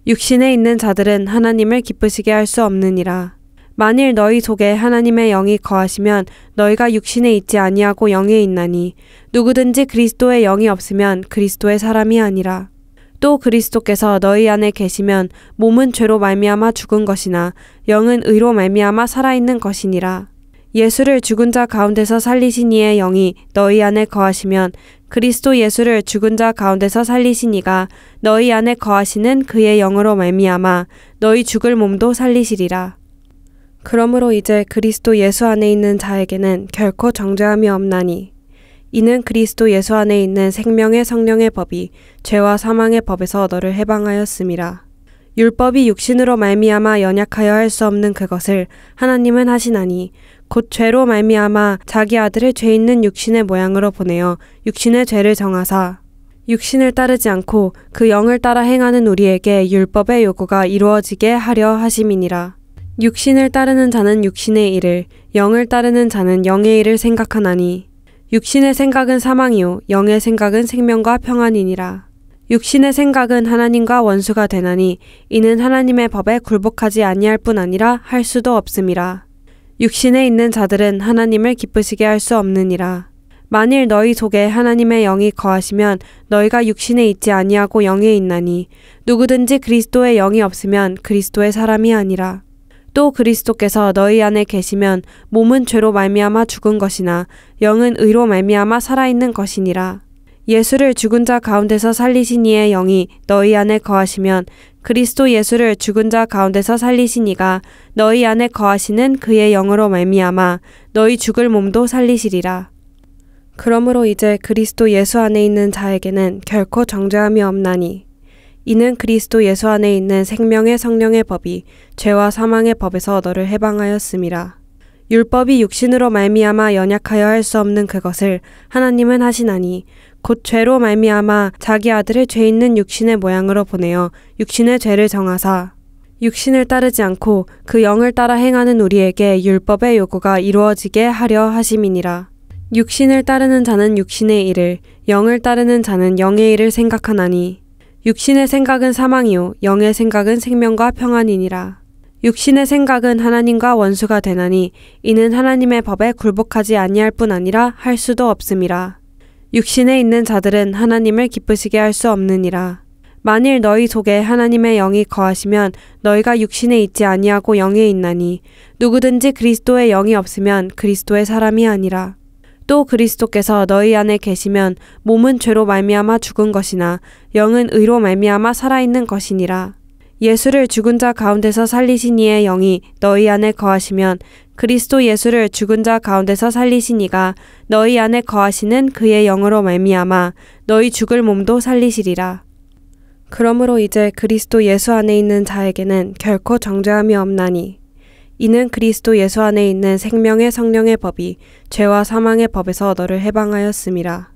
육신에 있는 자들은 하나님을 기쁘시게 할 수 없느니라. 만일 너희 속에 하나님의 영이 거하시면 너희가 육신에 있지 아니하고 영에 있나니 누구든지 그리스도의 영이 없으면 그리스도의 사람이 아니라. 또 그리스도께서 너희 안에 계시면 몸은 죄로 말미암아 죽은 것이나 영은 의로 말미암아 살아있는 것이니라. 예수를 죽은 자 가운데서 살리신 이의 영이 너희 안에 거하시면 그리스도 예수를 죽은 자 가운데서 살리신 이가 너희 안에 거하시는 그의 영으로 말미암아 너희 죽을 몸도 살리시리라. 그러므로 이제 그리스도 예수 안에 있는 자에게는 결코 정죄함이 없나니 이는 그리스도 예수 안에 있는 생명의 성령의 법이 죄와 사망의 법에서 너를 해방하였음이라. 율법이 육신으로 말미암아 연약하여 할 수 없는 그것을 하나님은 하시나니 곧 죄로 말미암아 자기 아들을 죄 있는 육신의 모양으로 보내어 육신의 죄를 정하사 육신을 따르지 않고 그 영을 따라 행하는 우리에게 율법의 요구가 이루어지게 하려 하심이니라. 육신을 따르는 자는 육신의 일을, 영을 따르는 자는 영의 일을 생각하나니 육신의 생각은 사망이요 영의 생각은 생명과 평안이니라. 육신의 생각은 하나님과 원수가 되나니 이는 하나님의 법에 굴복하지 아니할 뿐 아니라 할 수도 없음이라. 육신에 있는 자들은 하나님을 기쁘시게 할 수 없느니라. 만일 너희 속에 하나님의 영이 거하시면 너희가 육신에 있지 아니하고 영에 있나니 누구든지 그리스도의 영이 없으면 그리스도의 사람이 아니라. 또 그리스도께서 너희 안에 계시면 몸은 죄로 말미암아 죽은 것이나 영은 의로 말미암아 살아있는 것이니라. 예수를 죽은 자 가운데서 살리신 이의 영이 너희 안에 거하시면 그리스도 예수를 죽은 자 가운데서 살리신 이가 너희 안에 거하시는 그의 영으로 말미암아 너희 죽을 몸도 살리시리라. 그러므로 이제 그리스도 예수 안에 있는 자에게는 결코 정죄함이 없나니 이는 그리스도 예수 안에 있는 생명의 성령의 법이 죄와 사망의 법에서 너를 해방하였음이라. 율법이 육신으로 말미암아 연약하여 할 수 없는 그것을 하나님은 하시나니 곧 죄로 말미암아 자기 아들을 죄 있는 육신의 모양으로 보내어 육신의 죄를 정하사 육신을 따르지 않고 그 영을 따라 행하는 우리에게 율법의 요구가 이루어지게 하려 하심이니라. 육신을 따르는 자는 육신의 일을, 영을 따르는 자는 영의 일을 생각하나니 육신의 생각은 사망이요 영의 생각은 생명과 평안이니라. 육신의 생각은 하나님과 원수가 되나니 이는 하나님의 법에 굴복하지 아니할 뿐 아니라 할 수도 없음이라. 육신에 있는 자들은 하나님을 기쁘시게 할 수 없느니라. 만일 너희 속에 하나님의 영이 거하시면 너희가 육신에 있지 아니하고 영에 있나니 누구든지 그리스도의 영이 없으면 그리스도의 사람이 아니라. 또 그리스도께서 너희 안에 계시면 몸은 죄로 말미암아 죽은 것이나 영은 의로 말미암아 살아있는 것이니라. 예수를 죽은 자 가운데서 살리신 이의 영이 너희 안에 거하시면 그리스도 예수를 죽은 자 가운데서 살리신 이가 너희 안에 거하시는 그의 영으로 말미암아 너희 죽을 몸도 살리시리라. 그러므로 이제 그리스도 예수 안에 있는 자에게는 결코 정죄함이 없나니 이는 그리스도 예수 안에 있는 생명의 성령의 법이 죄와 사망의 법에서 너를 해방하였음이라.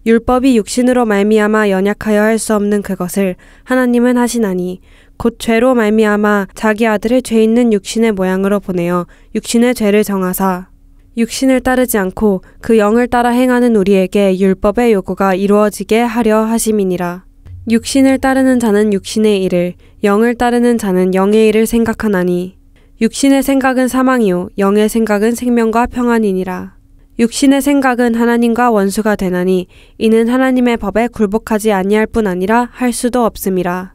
율법이 육신으로 말미암아 연약하여 할 수 없는 그것을 하나님은 하시나니 곧 죄로 말미암아 자기 아들을 죄 있는 육신의 모양으로 보내어 육신의 죄를 정하사 육신을 따르지 않고 그 영을 따라 행하는 우리에게 율법의 요구가 이루어지게 하려 하심이니라. 육신을 따르는 자는 육신의 일을, 영을 따르는 자는 영의 일을 생각하나니 육신의 생각은 사망이요 영의 생각은 생명과 평안이니라. 육신의 생각은 하나님과 원수가 되나니 이는 하나님의 법에 굴복하지 아니할 뿐 아니라 할 수도 없음이라.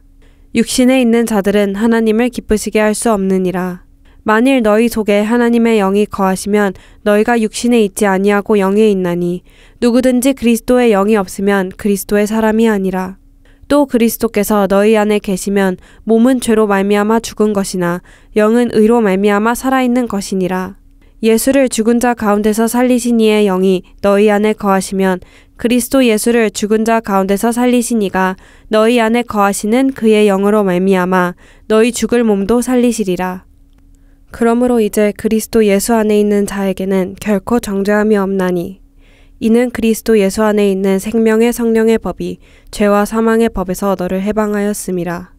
육신에 있는 자들은 하나님을 기쁘시게 할 수 없느니라. 만일 너희 속에 하나님의 영이 거하시면 너희가 육신에 있지 아니하고 영에 있나니 누구든지 그리스도의 영이 없으면 그리스도의 사람이 아니라. 또 그리스도께서 너희 안에 계시면 몸은 죄로 말미암아 죽은 것이나 영은 의로 말미암아 살아있는 것이니라. 예수를 죽은 자 가운데서 살리신 이의 영이 너희 안에 거하시면 그리스도 예수를 죽은 자 가운데서 살리신 이가 너희 안에 거하시는 그의 영으로 말미암아 너희 죽을 몸도 살리시리라. 그러므로 이제 그리스도 예수 안에 있는 자에게는 결코 정죄함이 없나니 이는 그리스도 예수 안에 있는 생명의 성령의 법이 죄와 사망의 법에서 너를 해방하였음이라.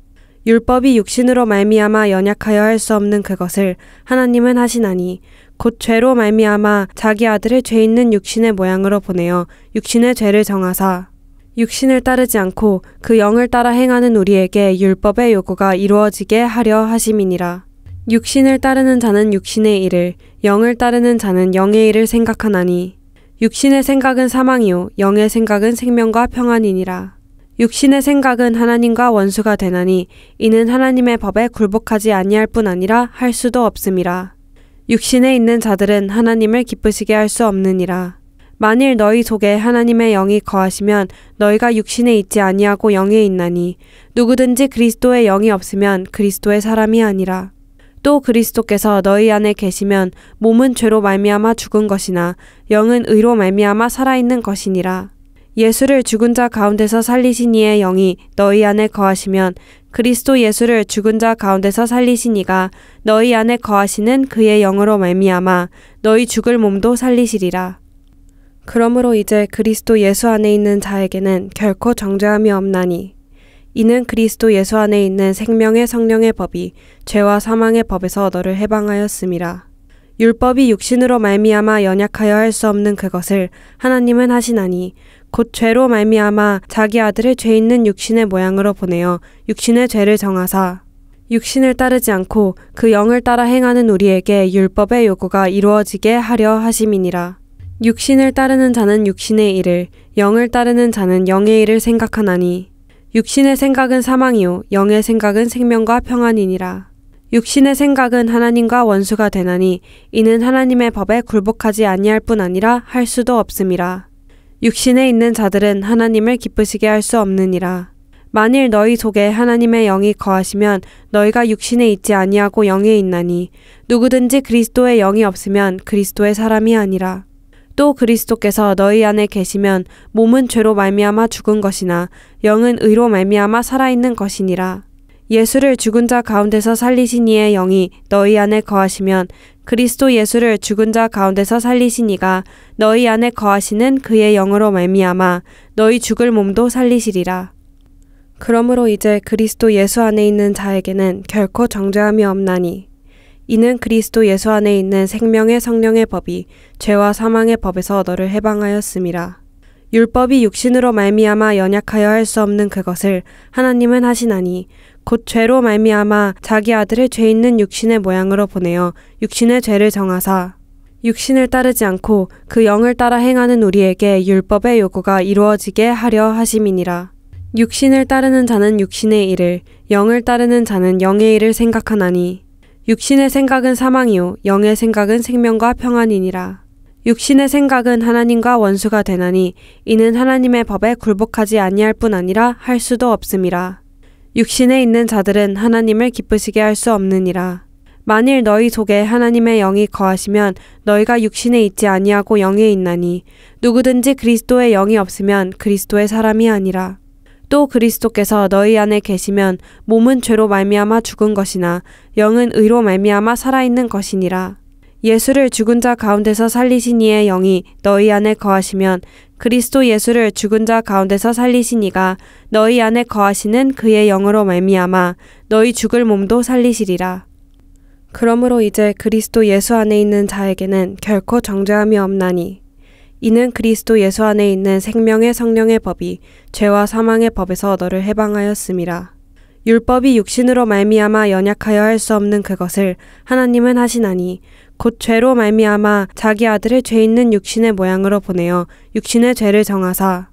율법이 육신으로 말미암아 연약하여 할 수 없는 그것을 하나님은 하시나니 곧 죄로 말미암아 자기 아들을 죄 있는 육신의 모양으로 보내어 육신의 죄를 정하사 육신을 따르지 않고 그 영을 따라 행하는 우리에게 율법의 요구가 이루어지게 하려 하심이니라. 육신을 따르는 자는 육신의 일을, 영을 따르는 자는 영의 일을 생각하나니 육신의 생각은 사망이요 영의 생각은 생명과 평안이니라. 육신의 생각은 하나님과 원수가 되나니 이는 하나님의 법에 굴복하지 아니할 뿐 아니라 할 수도 없음이라. 육신에 있는 자들은 하나님을 기쁘시게 할 수 없느니라. 만일 너희 속에 하나님의 영이 거하시면 너희가 육신에 있지 아니하고 영에 있나니 누구든지 그리스도의 영이 없으면 그리스도의 사람이 아니라. 또 그리스도께서 너희 안에 계시면 몸은 죄로 말미암아 죽은 것이나 영은 의로 말미암아 살아있는 것이니라. 예수를 죽은 자 가운데서 살리신 이의 영이 너희 안에 거하시면 그리스도 예수를 죽은 자 가운데서 살리신 이가 너희 안에 거하시는 그의 영으로 말미암아 너희 죽을 몸도 살리시리라. 그러므로 이제 그리스도 예수 안에 있는 자에게는 결코 정죄함이 없나니 이는 그리스도 예수 안에 있는 생명의 성령의 법이 죄와 사망의 법에서 너를 해방하였음이라. 율법이 육신으로 말미암아 연약하여 할 수 없는 그것을 하나님은 하시나니 곧 죄로 말미암아 자기 아들을 죄 있는 육신의 모양으로 보내어 육신의 죄를 정하사 육신을 따르지 않고 그 영을 따라 행하는 우리에게 율법의 요구가 이루어지게 하려 하심이니라. 육신을 따르는 자는 육신의 일을, 영을 따르는 자는 영의 일을 생각하나니 육신의 생각은 사망이요 영의 생각은 생명과 평안이니라. 육신의 생각은 하나님과 원수가 되나니 이는 하나님의 법에 굴복하지 아니할 뿐 아니라 할 수도 없음이라. 육신에 있는 자들은 하나님을 기쁘시게 할 수 없느니라. 만일 너희 속에 하나님의 영이 거하시면 너희가 육신에 있지 아니하고 영에 있나니 누구든지 그리스도의 영이 없으면 그리스도의 사람이 아니라. 또 그리스도께서 너희 안에 계시면 몸은 죄로 말미암아 죽은 것이나 영은 의로 말미암아 살아있는 것이니라. 예수를 죽은 자 가운데서 살리신 이의 영이 너희 안에 거하시면 그리스도 예수를 죽은 자 가운데서 살리신 이가 너희 안에 거하시는 그의 영으로 말미암아 너희 죽을 몸도 살리시리라. 그러므로 이제 그리스도 예수 안에 있는 자에게는 결코 정죄함이 없나니 이는 그리스도 예수 안에 있는 생명의 성령의 법이 죄와 사망의 법에서 너를 해방하였음이라. 율법이 육신으로 말미암아 연약하여 할 수 없는 그것을 하나님은 하시나니 곧 죄로 말미암아 자기 아들을 죄 있는 육신의 모양으로 보내어 육신의 죄를 정하사 육신을 따르지 않고 그 영을 따라 행하는 우리에게 율법의 요구가 이루어지게 하려 하심이니라. 육신을 따르는 자는 육신의 일을, 영을 따르는 자는 영의 일을 생각하나니 육신의 생각은 사망이요 영의 생각은 생명과 평안이니라. 육신의 생각은 하나님과 원수가 되나니 이는 하나님의 법에 굴복하지 아니할 뿐 아니라 할 수도 없음이라. 육신에 있는 자들은 하나님을 기쁘시게 할 수 없느니라. 만일 너희 속에 하나님의 영이 거하시면 너희가 육신에 있지 아니하고 영에 있나니 누구든지 그리스도의 영이 없으면 그리스도의 사람이 아니라. 또 그리스도께서 너희 안에 계시면 몸은 죄로 말미암아 죽은 것이나 영은 의로 말미암아 살아있는 것이니라. 예수를 죽은 자 가운데서 살리신 이의 영이 너희 안에 거하시면 그리스도 예수를 죽은 자 가운데서 살리신 이가 너희 안에 거하시는 그의 영으로 말미암아 너희 죽을 몸도 살리시리라. 그러므로 이제 그리스도 예수 안에 있는 자에게는 결코 정죄함이 없나니 이는 그리스도 예수 안에 있는 생명의 성령의 법이 죄와 사망의 법에서 너를 해방하였음이라. 율법이 육신으로 말미암아 연약하여 할 수 없는 그것을 하나님은 하시나니 곧 죄로 말미암아 자기 아들을 죄 있는 육신의 모양으로 보내어 육신의 죄를 정하사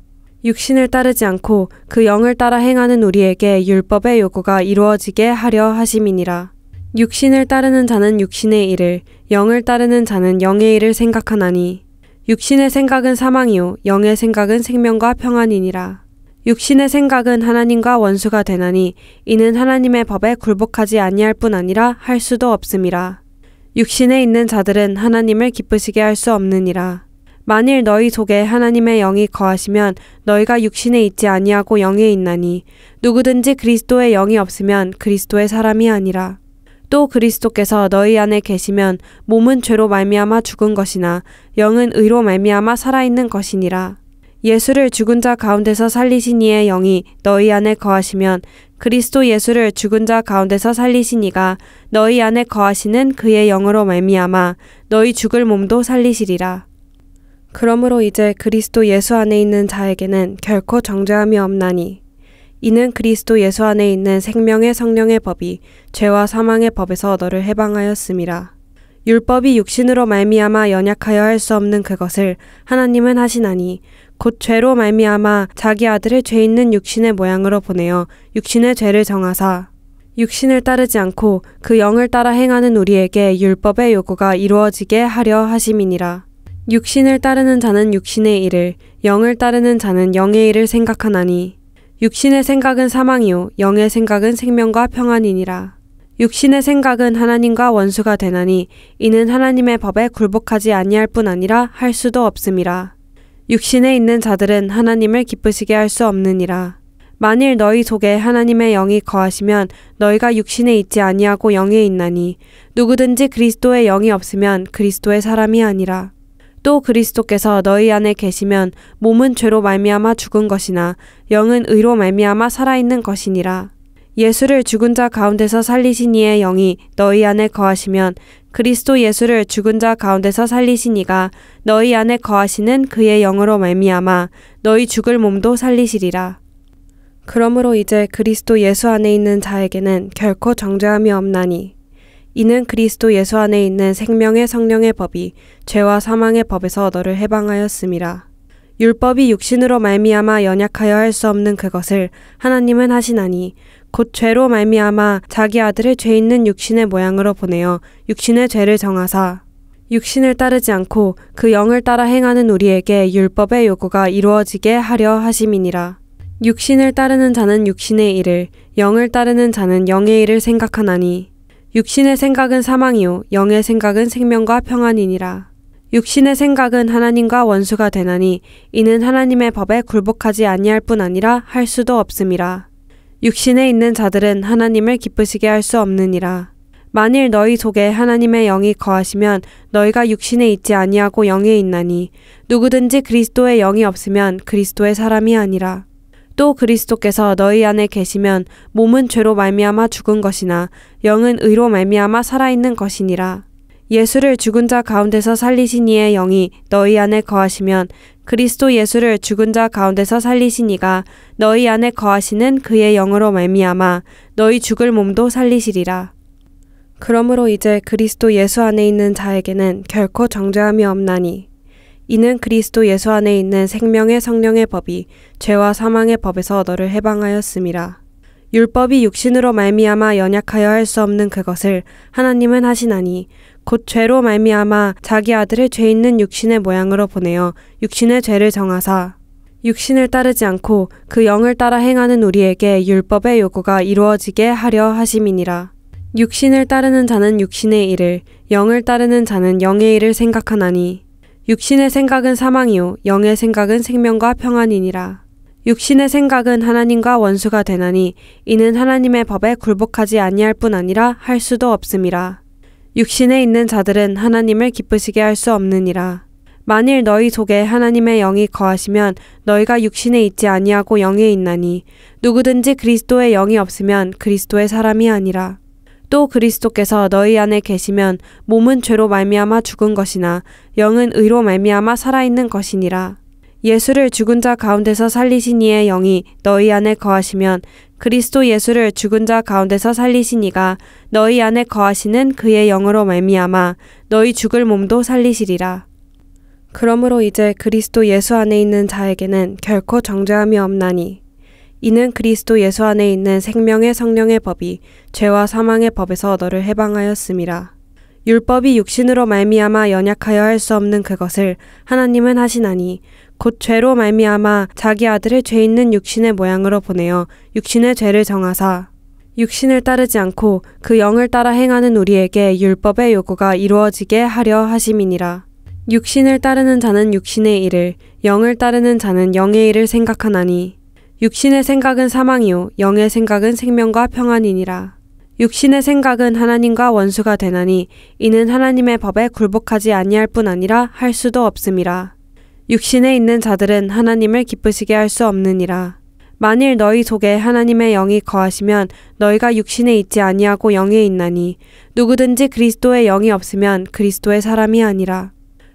육신을 따르지 않고 그 영을 따라 행하는 우리에게 율법의 요구가 이루어지게 하려 하심이니라. 육신을 따르는 자는 육신의 일을, 영을 따르는 자는 영의 일을 생각하나니 육신의 생각은 사망이요 영의 생각은 생명과 평안이니라. 육신의 생각은 하나님과 원수가 되나니 이는 하나님의 법에 굴복하지 아니할 뿐 아니라 할 수도 없음이라. 육신에 있는 자들은 하나님을 기쁘시게 할 수 없느니라. 만일 너희 속에 하나님의 영이 거하시면 너희가 육신에 있지 아니하고 영에 있나니 누구든지 그리스도의 영이 없으면 그리스도의 사람이 아니라. 또 그리스도께서 너희 안에 계시면 몸은 죄로 말미암아 죽은 것이나 영은 의로 말미암아 살아있는 것이니라. 예수를 죽은 자 가운데서 살리신 이의 영이 너희 안에 거하시면 그리스도 예수를 죽은 자 가운데서 살리신 이가 너희 안에 거하시는 그의 영으로 말미암아 너희 죽을 몸도 살리시리라. 그러므로 이제 그리스도 예수 안에 있는 자에게는 결코 정죄함이 없나니 이는 그리스도 예수 안에 있는 생명의 성령의 법이 죄와 사망의 법에서 너를 해방하였음이라. 율법이 육신으로 말미암아 연약하여 할 수 없는 그것을 하나님은 하시나니 곧 죄로 말미암아 자기 아들을 죄 있는 육신의 모양으로 보내어 육신의 죄를 정하사 육신을 따르지 않고 그 영을 따라 행하는 우리에게 율법의 요구가 이루어지게 하려 하심이니라. 육신을 따르는 자는 육신의 일을, 영을 따르는 자는 영의 일을 생각하나니 육신의 생각은 사망이요 영의 생각은 생명과 평안이니라. 육신의 생각은 하나님과 원수가 되나니 이는 하나님의 법에 굴복하지 아니할 뿐 아니라 할 수도 없음이라. 육신에 있는 자들은 하나님을 기쁘시게 할 수 없느니라. 만일 너희 속에 하나님의 영이 거하시면 너희가 육신에 있지 아니하고 영에 있나니 누구든지 그리스도의 영이 없으면 그리스도의 사람이 아니라. 또 그리스도께서 너희 안에 계시면 몸은 죄로 말미암아 죽은 것이나 영은 의로 말미암아 살아있는 것이니라. 예수를 죽은 자 가운데서 살리신 이의 영이 너희 안에 거하시면 그리스도 예수를 죽은 자 가운데서 살리신 이가 너희 안에 거하시는 그의 영으로 말미암아 너희 죽을 몸도 살리시리라. 그러므로 이제 그리스도 예수 안에 있는 자에게는 결코 정죄함이 없나니 이는 그리스도 예수 안에 있는 생명의 성령의 법이 죄와 사망의 법에서 너를 해방하였음이라. 율법이 육신으로 말미암아 연약하여 할 수 없는 그것을 하나님은 하시나니 곧 죄로 말미암아 자기 아들을 죄 있는 육신의 모양으로 보내어 육신의 죄를 정하사 육신을 따르지 않고 그 영을 따라 행하는 우리에게 율법의 요구가 이루어지게 하려 하심이니라. 육신을 따르는 자는 육신의 일을, 영을 따르는 자는 영의 일을 생각하나니 육신의 생각은 사망이요 영의 생각은 생명과 평안이니라. 육신의 생각은 하나님과 원수가 되나니 이는 하나님의 법에 굴복하지 아니할 뿐 아니라 할 수도 없음이라. 육신에 있는 자들은 하나님을 기쁘시게 할 수 없느니라. 만일 너희 속에 하나님의 영이 거하시면 너희가 육신에 있지 아니하고 영에 있나니 누구든지 그리스도의 영이 없으면 그리스도의 사람이 아니라. 또 그리스도께서 너희 안에 계시면 몸은 죄로 말미암아 죽은 것이나 영은 의로 말미암아 살아있는 것이니라. 예수를 죽은 자 가운데서 살리신 이의 영이 너희 안에 거하시면 그리스도 예수를 죽은 자 가운데서 살리신 이가 너희 안에 거하시는 그의 영으로 말미암아 너희 죽을 몸도 살리시리라. 그러므로 이제 그리스도 예수 안에 있는 자에게는 결코 정죄함이 없나니 이는 그리스도 예수 안에 있는 생명의 성령의 법이 죄와 사망의 법에서 너를 해방하였음이라. 율법이 육신으로 말미암아 연약하여 할 수 없는 그것을 하나님은 하시나니 곧 죄로 말미암아 자기 아들을 죄 있는 육신의 모양으로 보내어 육신의 죄를 정하사 육신을 따르지 않고 그 영을 따라 행하는 우리에게 율법의 요구가 이루어지게 하려 하심이니라. 육신을 따르는 자는 육신의 일을, 영을 따르는 자는 영의 일을 생각하나니 육신의 생각은 사망이요 영의 생각은 생명과 평안이니라. 육신의 생각은 하나님과 원수가 되나니 이는 하나님의 법에 굴복하지 아니할 뿐 아니라 할 수도 없음이라. 육신에 있는 자들은 하나님을 기쁘시게 할 수 없느니라. 만일 너희 속에 하나님의 영이 거하시면 너희가 육신에 있지 아니하고 영에 있나니 누구든지 그리스도의 영이 없으면 그리스도의 사람이 아니라. 또 그리스도께서 너희 안에 계시면 몸은 죄로 말미암아 죽은 것이나 영은 의로 말미암아 살아있는 것이니라. 예수를 죽은 자 가운데서 살리신 이의 영이 너희 안에 거하시면 그리스도 예수를 죽은 자 가운데서 살리신 이가 너희 안에 거하시는 그의 영으로 말미암아 너희 죽을 몸도 살리시리라. 그러므로 이제 그리스도 예수 안에 있는 자에게는 결코 정죄함이 없나니 이는 그리스도 예수 안에 있는 생명의 성령의 법이 죄와 사망의 법에서 너를 해방하였음이라. 율법이 육신으로 말미암아 연약하여 할 수 없는 그것을 하나님은 하시나니 곧 죄로 말미암아 자기 아들을 죄 있는 육신의 모양으로 보내어 육신의 죄를 정하사 육신을 따르지 않고 그 영을 따라 행하는 우리에게 율법의 요구가 이루어지게 하려 하심이니라. 육신을 따르는 자는 육신의 일을, 영을 따르는 자는 영의 일을 생각하나니 육신의 생각은 사망이요 영의 생각은 생명과 평안이니라. 육신의 생각은 하나님과 원수가 되나니 이는 하나님의 법에 굴복하지 아니할 뿐 아니라 할 수도 없음이라. 육신에 있는 자들은 하나님을 기쁘시게 할 수 없느니라. 만일 너희 속에 하나님의 영이 거하시면 너희가 육신에 있지 아니하고 영에 있나니 누구든지 그리스도의 영이 없으면 그리스도의 사람이 아니라.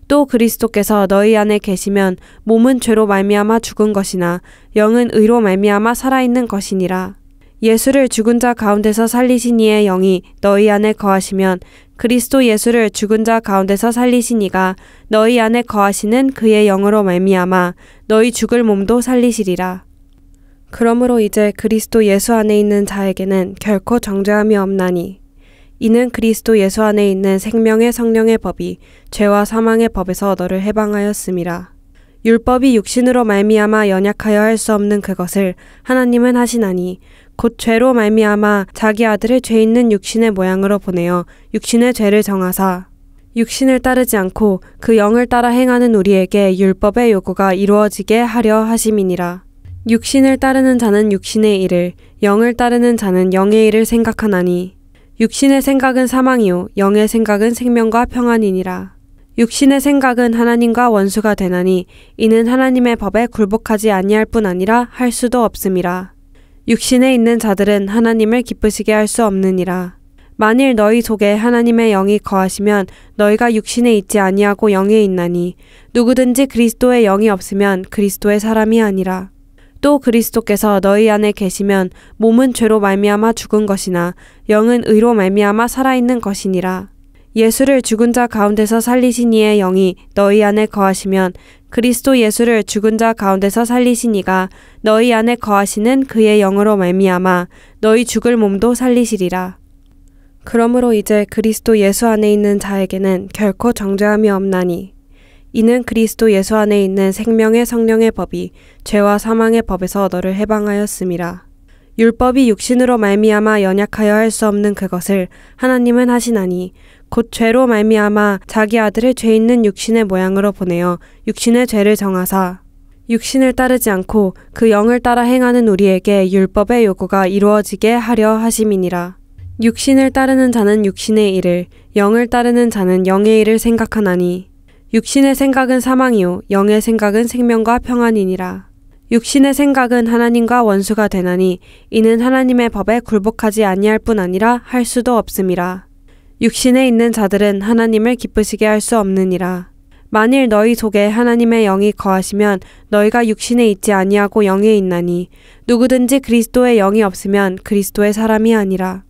또 그리스도께서 너희 안에 계시면 몸은 죄로 말미암아 죽은 것이나 영은 의로 말미암아 살아있는 것이니라. 예수를 죽은 자 가운데서 살리신 이의 영이 너희 안에 거하시면 그리스도 예수를 죽은 자 가운데서 살리신 이가 너희 안에 거하시는 그의 영으로 말미암아 너희 죽을 몸도 살리시리라. 그러므로 이제 그리스도 예수 안에 있는 자에게는 결코 정죄함이 없나니 이는 그리스도 예수 안에 있는 생명의 성령의 법이 죄와 사망의 법에서 너를 해방하였음이라. 율법이 육신으로 말미암아 연약하여 할 수 없는 그것을 하나님은 하시나니 곧 죄로 말미암아 자기 아들을 죄 있는 육신의 모양으로 보내어 육신의 죄를 정하사 육신을 따르지 않고 그 영을 따라 행하는 우리에게 율법의 요구가 이루어지게 하려 하심이니라. 육신을 따르는 자는 육신의 일을, 영을 따르는 자는 영의 일을 생각하나니 육신의 생각은 사망이요 영의 생각은 생명과 평안이니라. 육신의 생각은 하나님과 원수가 되나니 이는 하나님의 법에 굴복하지 아니할 뿐 아니라 할 수도 없음이라. 육신에 있는 자들은 하나님을 기쁘시게 할 수 없느니라. 만일 너희 속에 하나님의 영이 거하시면 너희가 육신에 있지 아니하고 영에 있나니 누구든지 그리스도의 영이 없으면 그리스도의 사람이 아니라. 또 그리스도께서 너희 안에 계시면 몸은 죄로 말미암아 죽은 것이나 영은 의로 말미암아 살아있는 것이니라. 예수를 죽은 자 가운데서 살리신 이의 영이 너희 안에 거하시면 그리스도 예수를 죽은 자 가운데서 살리신 이가 너희 안에 거하시는 그의 영으로 말미암아 너희 죽을 몸도 살리시리라. 그러므로 이제 그리스도 예수 안에 있는 자에게는 결코 정죄함이 없나니 이는 그리스도 예수 안에 있는 생명의 성령의 법이 죄와 사망의 법에서 너를 해방하였음이라. 율법이 육신으로 말미암아 연약하여 할 수 없는 그것을 하나님은 하시나니 곧 죄로 말미암아 자기 아들을 죄 있는 육신의 모양으로 보내어 육신의 죄를 정하사 육신을 따르지 않고 그 영을 따라 행하는 우리에게 율법의 요구가 이루어지게 하려 하심이니라. 육신을 따르는 자는 육신의 일을, 영을 따르는 자는 영의 일을 생각하나니 육신의 생각은 사망이요 영의 생각은 생명과 평안이니라. 육신의 생각은 하나님과 원수가 되나니 이는 하나님의 법에 굴복하지 아니할 뿐 아니라 할 수도 없음이라. 육신에 있는 자들은 하나님을 기쁘시게 할 수 없느니라. 만일 너희 속에 하나님의 영이 거하시면 너희가 육신에 있지 아니하고 영에 있나니 누구든지 그리스도의 영이 없으면 그리스도의 사람이 아니라.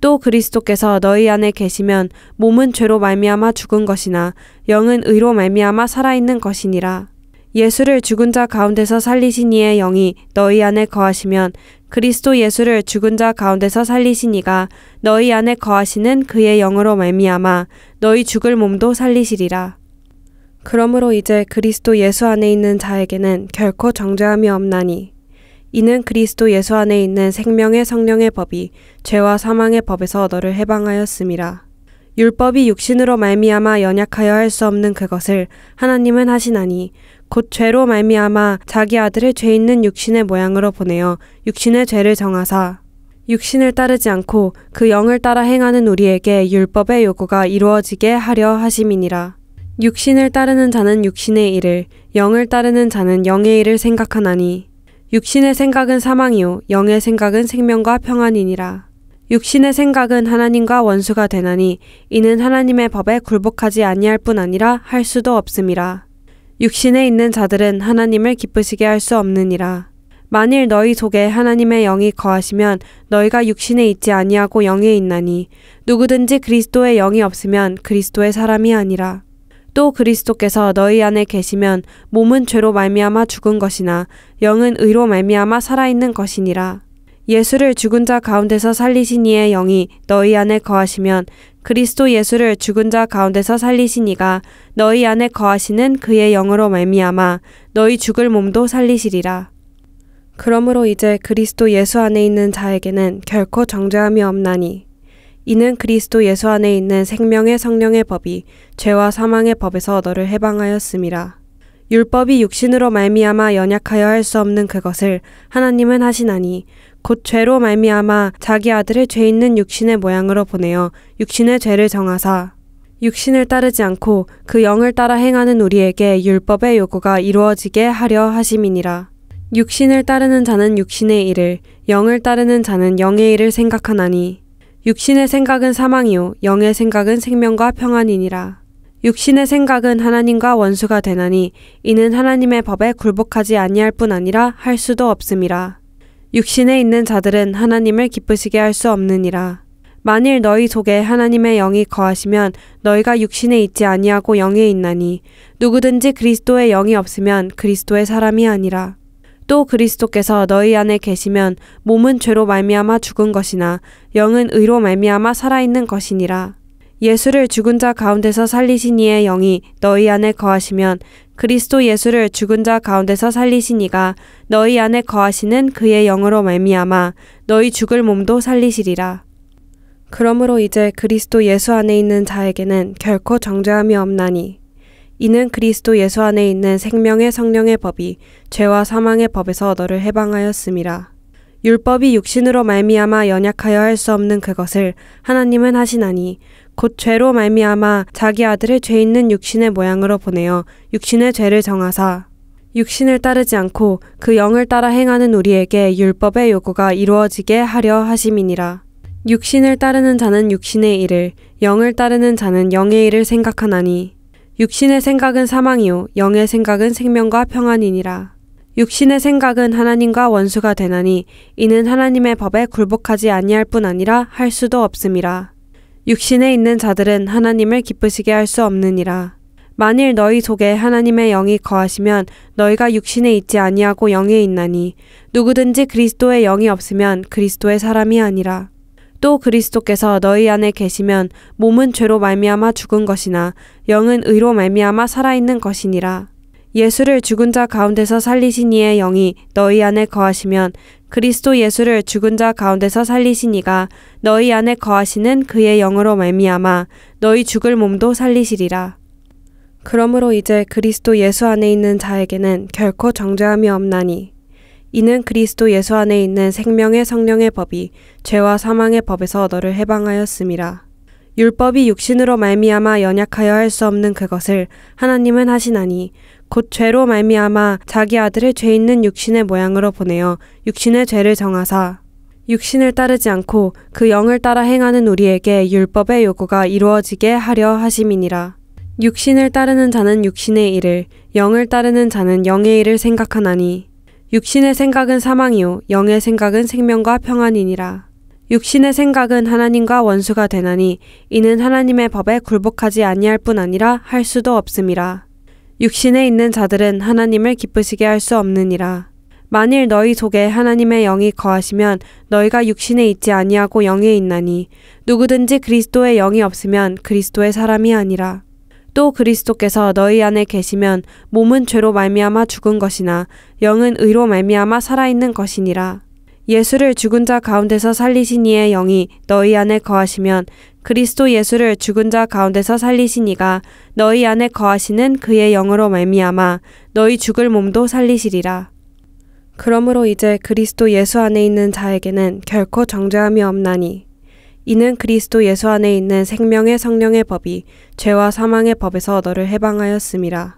또 그리스도께서 너희 안에 계시면 몸은 죄로 말미암아 죽은 것이나 영은 의로 말미암아 살아있는 것이니라. 예수를 죽은 자 가운데서 살리신 이의 영이 너희 안에 거하시면 그리스도 예수를 죽은 자 가운데서 살리신 이가 너희 안에 거하시는 그의 영으로 말미암아 너희 죽을 몸도 살리시리라. 그러므로 이제 그리스도 예수 안에 있는 자에게는 결코 정죄함이 없나니 이는 그리스도 예수 안에 있는 생명의 성령의 법이 죄와 사망의 법에서 너를 해방하였음이라. 율법이 육신으로 말미암아 연약하여 할 수 없는 그것을 하나님은 하시나니 곧 죄로 말미암아 자기 아들을 죄 있는 육신의 모양으로 보내어 육신의 죄를 정하사 육신을 따르지 않고 그 영을 따라 행하는 우리에게 율법의 요구가 이루어지게 하려 하심이니라. 육신을 따르는 자는 육신의 일을, 영을 따르는 자는 영의 일을 생각하나니 육신의 생각은 사망이요 영의 생각은 생명과 평안이니라. 육신의 생각은 하나님과 원수가 되나니 이는 하나님의 법에 굴복하지 아니할 뿐 아니라 할 수도 없음이라. 육신에 있는 자들은 하나님을 기쁘시게 할 수 없느니라. 만일 너희 속에 하나님의 영이 거하시면 너희가 육신에 있지 아니하고 영에 있나니 누구든지 그리스도의 영이 없으면 그리스도의 사람이 아니라. 또 그리스도께서 너희 안에 계시면 몸은 죄로 말미암아 죽은 것이나 영은 의로 말미암아 살아있는 것이니라. 예수를 죽은 자 가운데서 살리신 이의 영이 너희 안에 거하시면 그리스도 예수를 죽은 자 가운데서 살리신 이가 너희 안에 거하시는 그의 영으로 말미암아 너희 죽을 몸도 살리시리라. 그러므로 이제 그리스도 예수 안에 있는 자에게는 결코 정죄함이 없나니 이는 그리스도 예수 안에 있는 생명의 성령의 법이 죄와 사망의 법에서 너를 해방하였음이라. 율법이 육신으로 말미암아 연약하여 할 수 없는 그것을 하나님은 하시나니 곧 죄로 말미암아 자기 아들을 죄 있는 육신의 모양으로 보내어 육신의 죄를 정하사 육신을 따르지 않고 그 영을 따라 행하는 우리에게 율법의 요구가 이루어지게 하려 하심이니라. 육신을 따르는 자는 육신의 일을, 영을 따르는 자는 영의 일을 생각하나니 육신의 생각은 사망이요 영의 생각은 생명과 평안이니라. 육신의 생각은 하나님과 원수가 되나니 이는 하나님의 법에 굴복하지 아니할 뿐 아니라 할 수도 없음이라. 육신에 있는 자들은 하나님을 기쁘시게 할 수 없느니라. 만일 너희 속에 하나님의 영이 거하시면 너희가 육신에 있지 아니하고 영에 있나니 누구든지 그리스도의 영이 없으면 그리스도의 사람이 아니라. 또 그리스도께서 너희 안에 계시면 몸은 죄로 말미암아 죽은 것이나 영은 의로 말미암아 살아있는 것이니라. 예수를 죽은 자 가운데서 살리신 이의 영이 너희 안에 거하시면 그리스도 예수를 죽은 자 가운데서 살리신 이가 너희 안에 거하시는 그의 영으로 말미암아 너희 죽을 몸도 살리시리라. 그러므로 이제 그리스도 예수 안에 있는 자에게는 결코 정죄함이 없나니 이는 그리스도 예수 안에 있는 생명의 성령의 법이 죄와 사망의 법에서 너를 해방하였음이라. 율법이 육신으로 말미암아 연약하여 할 수 없는 그것을 하나님은 하시나니 곧 죄로 말미암아 자기 아들을 죄 있는 육신의 모양으로 보내어 육신의 죄를 정하사 육신을 따르지 않고 그 영을 따라 행하는 우리에게 율법의 요구가 이루어지게 하려 하심이니라. 육신을 따르는 자는 육신의 일을, 영을 따르는 자는 영의 일을 생각하나니 육신의 생각은 사망이요 영의 생각은 생명과 평안이니라. 육신의 생각은 하나님과 원수가 되나니 이는 하나님의 법에 굴복하지 아니할 뿐 아니라 할 수도 없음이라. 육신에 있는 자들은 하나님을 기쁘시게 할 수 없느니라. 만일 너희 속에 하나님의 영이 거하시면 너희가 육신에 있지 아니하고 영에 있나니 누구든지 그리스도의 영이 없으면 그리스도의 사람이 아니라. 또 그리스도께서 너희 안에 계시면 몸은 죄로 말미암아 죽은 것이나 영은 의로 말미암아 살아있는 것이니라. 예수를 죽은 자 가운데서 살리신 이의 영이 너희 안에 거하시면 그리스도 예수를 죽은 자 가운데서 살리신 이가 너희 안에 거하시는 그의 영으로 말미암아 너희 죽을 몸도 살리시리라. 그러므로 이제 그리스도 예수 안에 있는 자에게는 결코 정죄함이 없나니 이는 그리스도 예수 안에 있는 생명의 성령의 법이 죄와 사망의 법에서 너를 해방하였음이라. 율법이 육신으로 말미암아 연약하여 할 수 없는 그것을 하나님은 하시나니 곧 죄로 말미암아 자기 아들을 죄 있는 육신의 모양으로 보내어 육신의 죄를 정하사 육신을 따르지 않고 그 영을 따라 행하는 우리에게 율법의 요구가 이루어지게 하려 하심이니라. 육신을 따르는 자는 육신의 일을, 영을 따르는 자는 영의 일을 생각하나니 육신의 생각은 사망이요 영의 생각은 생명과 평안이니라. 육신의 생각은 하나님과 원수가 되나니 이는 하나님의 법에 굴복하지 아니할 뿐 아니라 할 수도 없음이라. 육신에 있는 자들은 하나님을 기쁘시게 할 수 없느니라. 만일 너희 속에 하나님의 영이 거하시면 너희가 육신에 있지 아니하고 영에 있나니 누구든지 그리스도의 영이 없으면 그리스도의 사람이 아니라. 또 그리스도께서 너희 안에 계시면 몸은 죄로 말미암아 죽은 것이나 영은 의로 말미암아 살아있는 것이니라. 예수를 죽은 자 가운데서 살리신 이의 영이 너희 안에 거하시면 그리스도 예수를 죽은 자 가운데서 살리신 이가 너희 안에 거하시는 그의 영으로 말미암아 너희 죽을 몸도 살리시리라. 그러므로 이제 그리스도 예수 안에 있는 자에게는 결코 정죄함이 없나니 이는 그리스도 예수 안에 있는 생명의 성령의 법이 죄와 사망의 법에서 너를 해방하였음이라.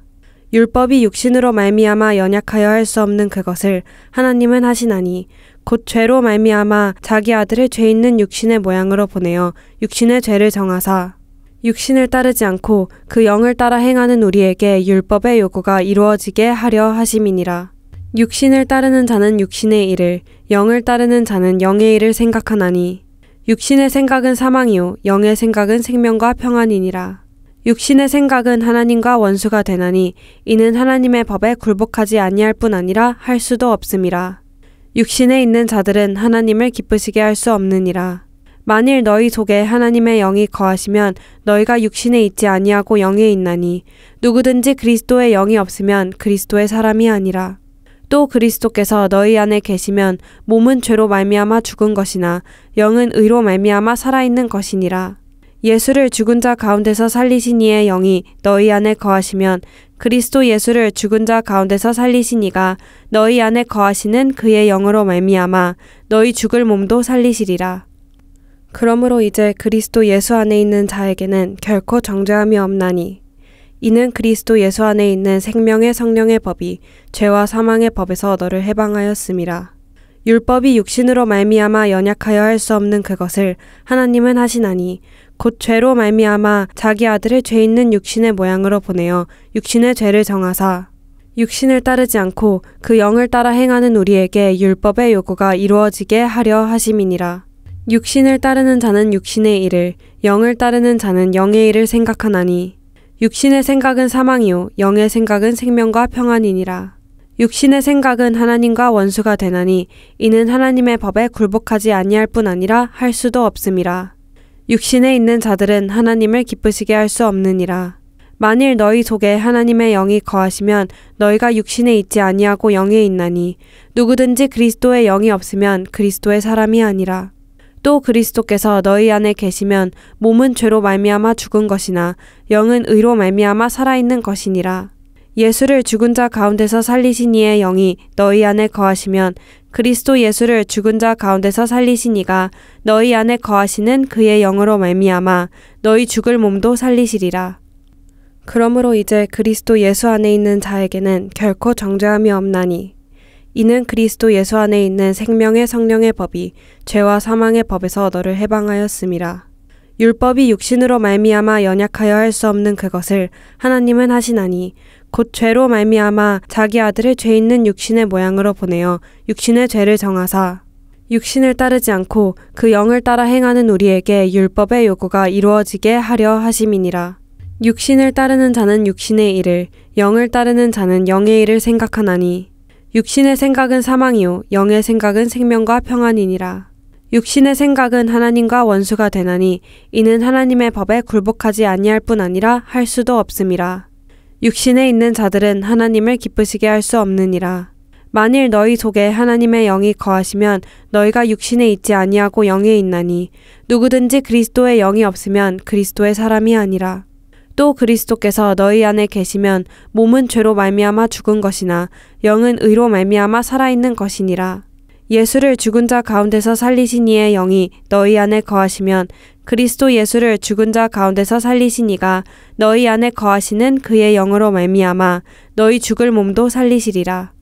율법이 육신으로 말미암아 연약하여 할 수 없는 그것을 하나님은 하시나니 곧 죄로 말미암아 자기 아들을 죄 있는 육신의 모양으로 보내어 육신의 죄를 정하사 육신을 따르지 않고 그 영을 따라 행하는 우리에게 율법의 요구가 이루어지게 하려 하심이니라. 육신을 따르는 자는 육신의 일을, 영을 따르는 자는 영의 일을 생각하나니 육신의 생각은 사망이요 영의 생각은 생명과 평안이니라. 육신의 생각은 하나님과 원수가 되나니 이는 하나님의 법에 굴복하지 아니할 뿐 아니라 할 수도 없음이라. 육신에 있는 자들은 하나님을 기쁘시게 할 수 없느니라. 만일 너희 속에 하나님의 영이 거하시면 너희가 육신에 있지 아니하고 영에 있나니 누구든지 그리스도의 영이 없으면 그리스도의 사람이 아니라. 또 그리스도께서 너희 안에 계시면 몸은 죄로 말미암아 죽은 것이나 영은 의로 말미암아 살아있는 것이니라. 예수를 죽은 자 가운데서 살리신 이의 영이 너희 안에 거하시면 그리스도 예수를 죽은 자 가운데서 살리신 이가 너희 안에 거하시는 그의 영으로 말미암아 너희 죽을 몸도 살리시리라. 그러므로 이제 그리스도 예수 안에 있는 자에게는 결코 정죄함이 없나니 이는 그리스도 예수 안에 있는 생명의 성령의 법이 죄와 사망의 법에서 너를 해방하였음이라. 율법이 육신으로 말미암아 연약하여 할 수 없는 그것을 하나님은 하시나니 곧 죄로 말미암아 자기 아들을 죄 있는 육신의 모양으로 보내어 육신의 죄를 정하사 육신을 따르지 않고 그 영을 따라 행하는 우리에게 율법의 요구가 이루어지게 하려 하심이니라. 육신을 따르는 자는 육신의 일을, 영을 따르는 자는 영의 일을 생각하나니 육신의 생각은 사망이요 영의 생각은 생명과 평안이니라. 육신의 생각은 하나님과 원수가 되나니 이는 하나님의 법에 굴복하지 아니할 뿐 아니라 할 수도 없음이라. 육신에 있는 자들은 하나님을 기쁘시게 할 수 없느니라. 만일 너희 속에 하나님의 영이 거하시면 너희가 육신에 있지 아니하고 영에 있나니 누구든지 그리스도의 영이 없으면 그리스도의 사람이 아니라. 또 그리스도께서 너희 안에 계시면 몸은 죄로 말미암아 죽은 것이나 영은 의로 말미암아 살아있는 것이니라. 예수를 죽은 자 가운데서 살리신 이의 영이 너희 안에 거하시면 그리스도 예수를 죽은 자 가운데서 살리신 이가 너희 안에 거하시는 그의 영으로 말미암아 너희 죽을 몸도 살리시리라. 그러므로 이제 그리스도 예수 안에 있는 자에게는 결코 정죄함이 없나니 이는 그리스도 예수 안에 있는 생명의 성령의 법이 죄와 사망의 법에서 너를 해방하였음이라. 율법이 육신으로 말미암아 연약하여 할 수 없는 그것을 하나님은 하시나니 곧 죄로 말미암아 자기 아들을 죄 있는 육신의 모양으로 보내어 육신의 죄를 정하사 육신을 따르지 않고 그 영을 따라 행하는 우리에게 율법의 요구가 이루어지게 하려 하심이니라. 육신을 따르는 자는 육신의 일을, 영을 따르는 자는 영의 일을 생각하나니 육신의 생각은 사망이요 영의 생각은 생명과 평안이니라. 육신의 생각은 하나님과 원수가 되나니 이는 하나님의 법에 굴복하지 아니할 뿐 아니라 할 수도 없음이라. 육신에 있는 자들은 하나님을 기쁘시게 할 수 없느니라. 만일 너희 속에 하나님의 영이 거하시면 너희가 육신에 있지 아니하고 영에 있나니 누구든지 그리스도의 영이 없으면 그리스도의 사람이 아니라. 또 그리스도께서 너희 안에 계시면 몸은 죄로 말미암아 죽은 것이나 영은 의로 말미암아 살아있는 것이니라. 예수를 죽은 자 가운데서 살리신 이의 영이 너희 안에 거하시면 그리스도 예수를 죽은 자 가운데서 살리신 이가 너희 안에 거하시는 그의 영으로 말미암아 너희 죽을 몸도 살리시리라.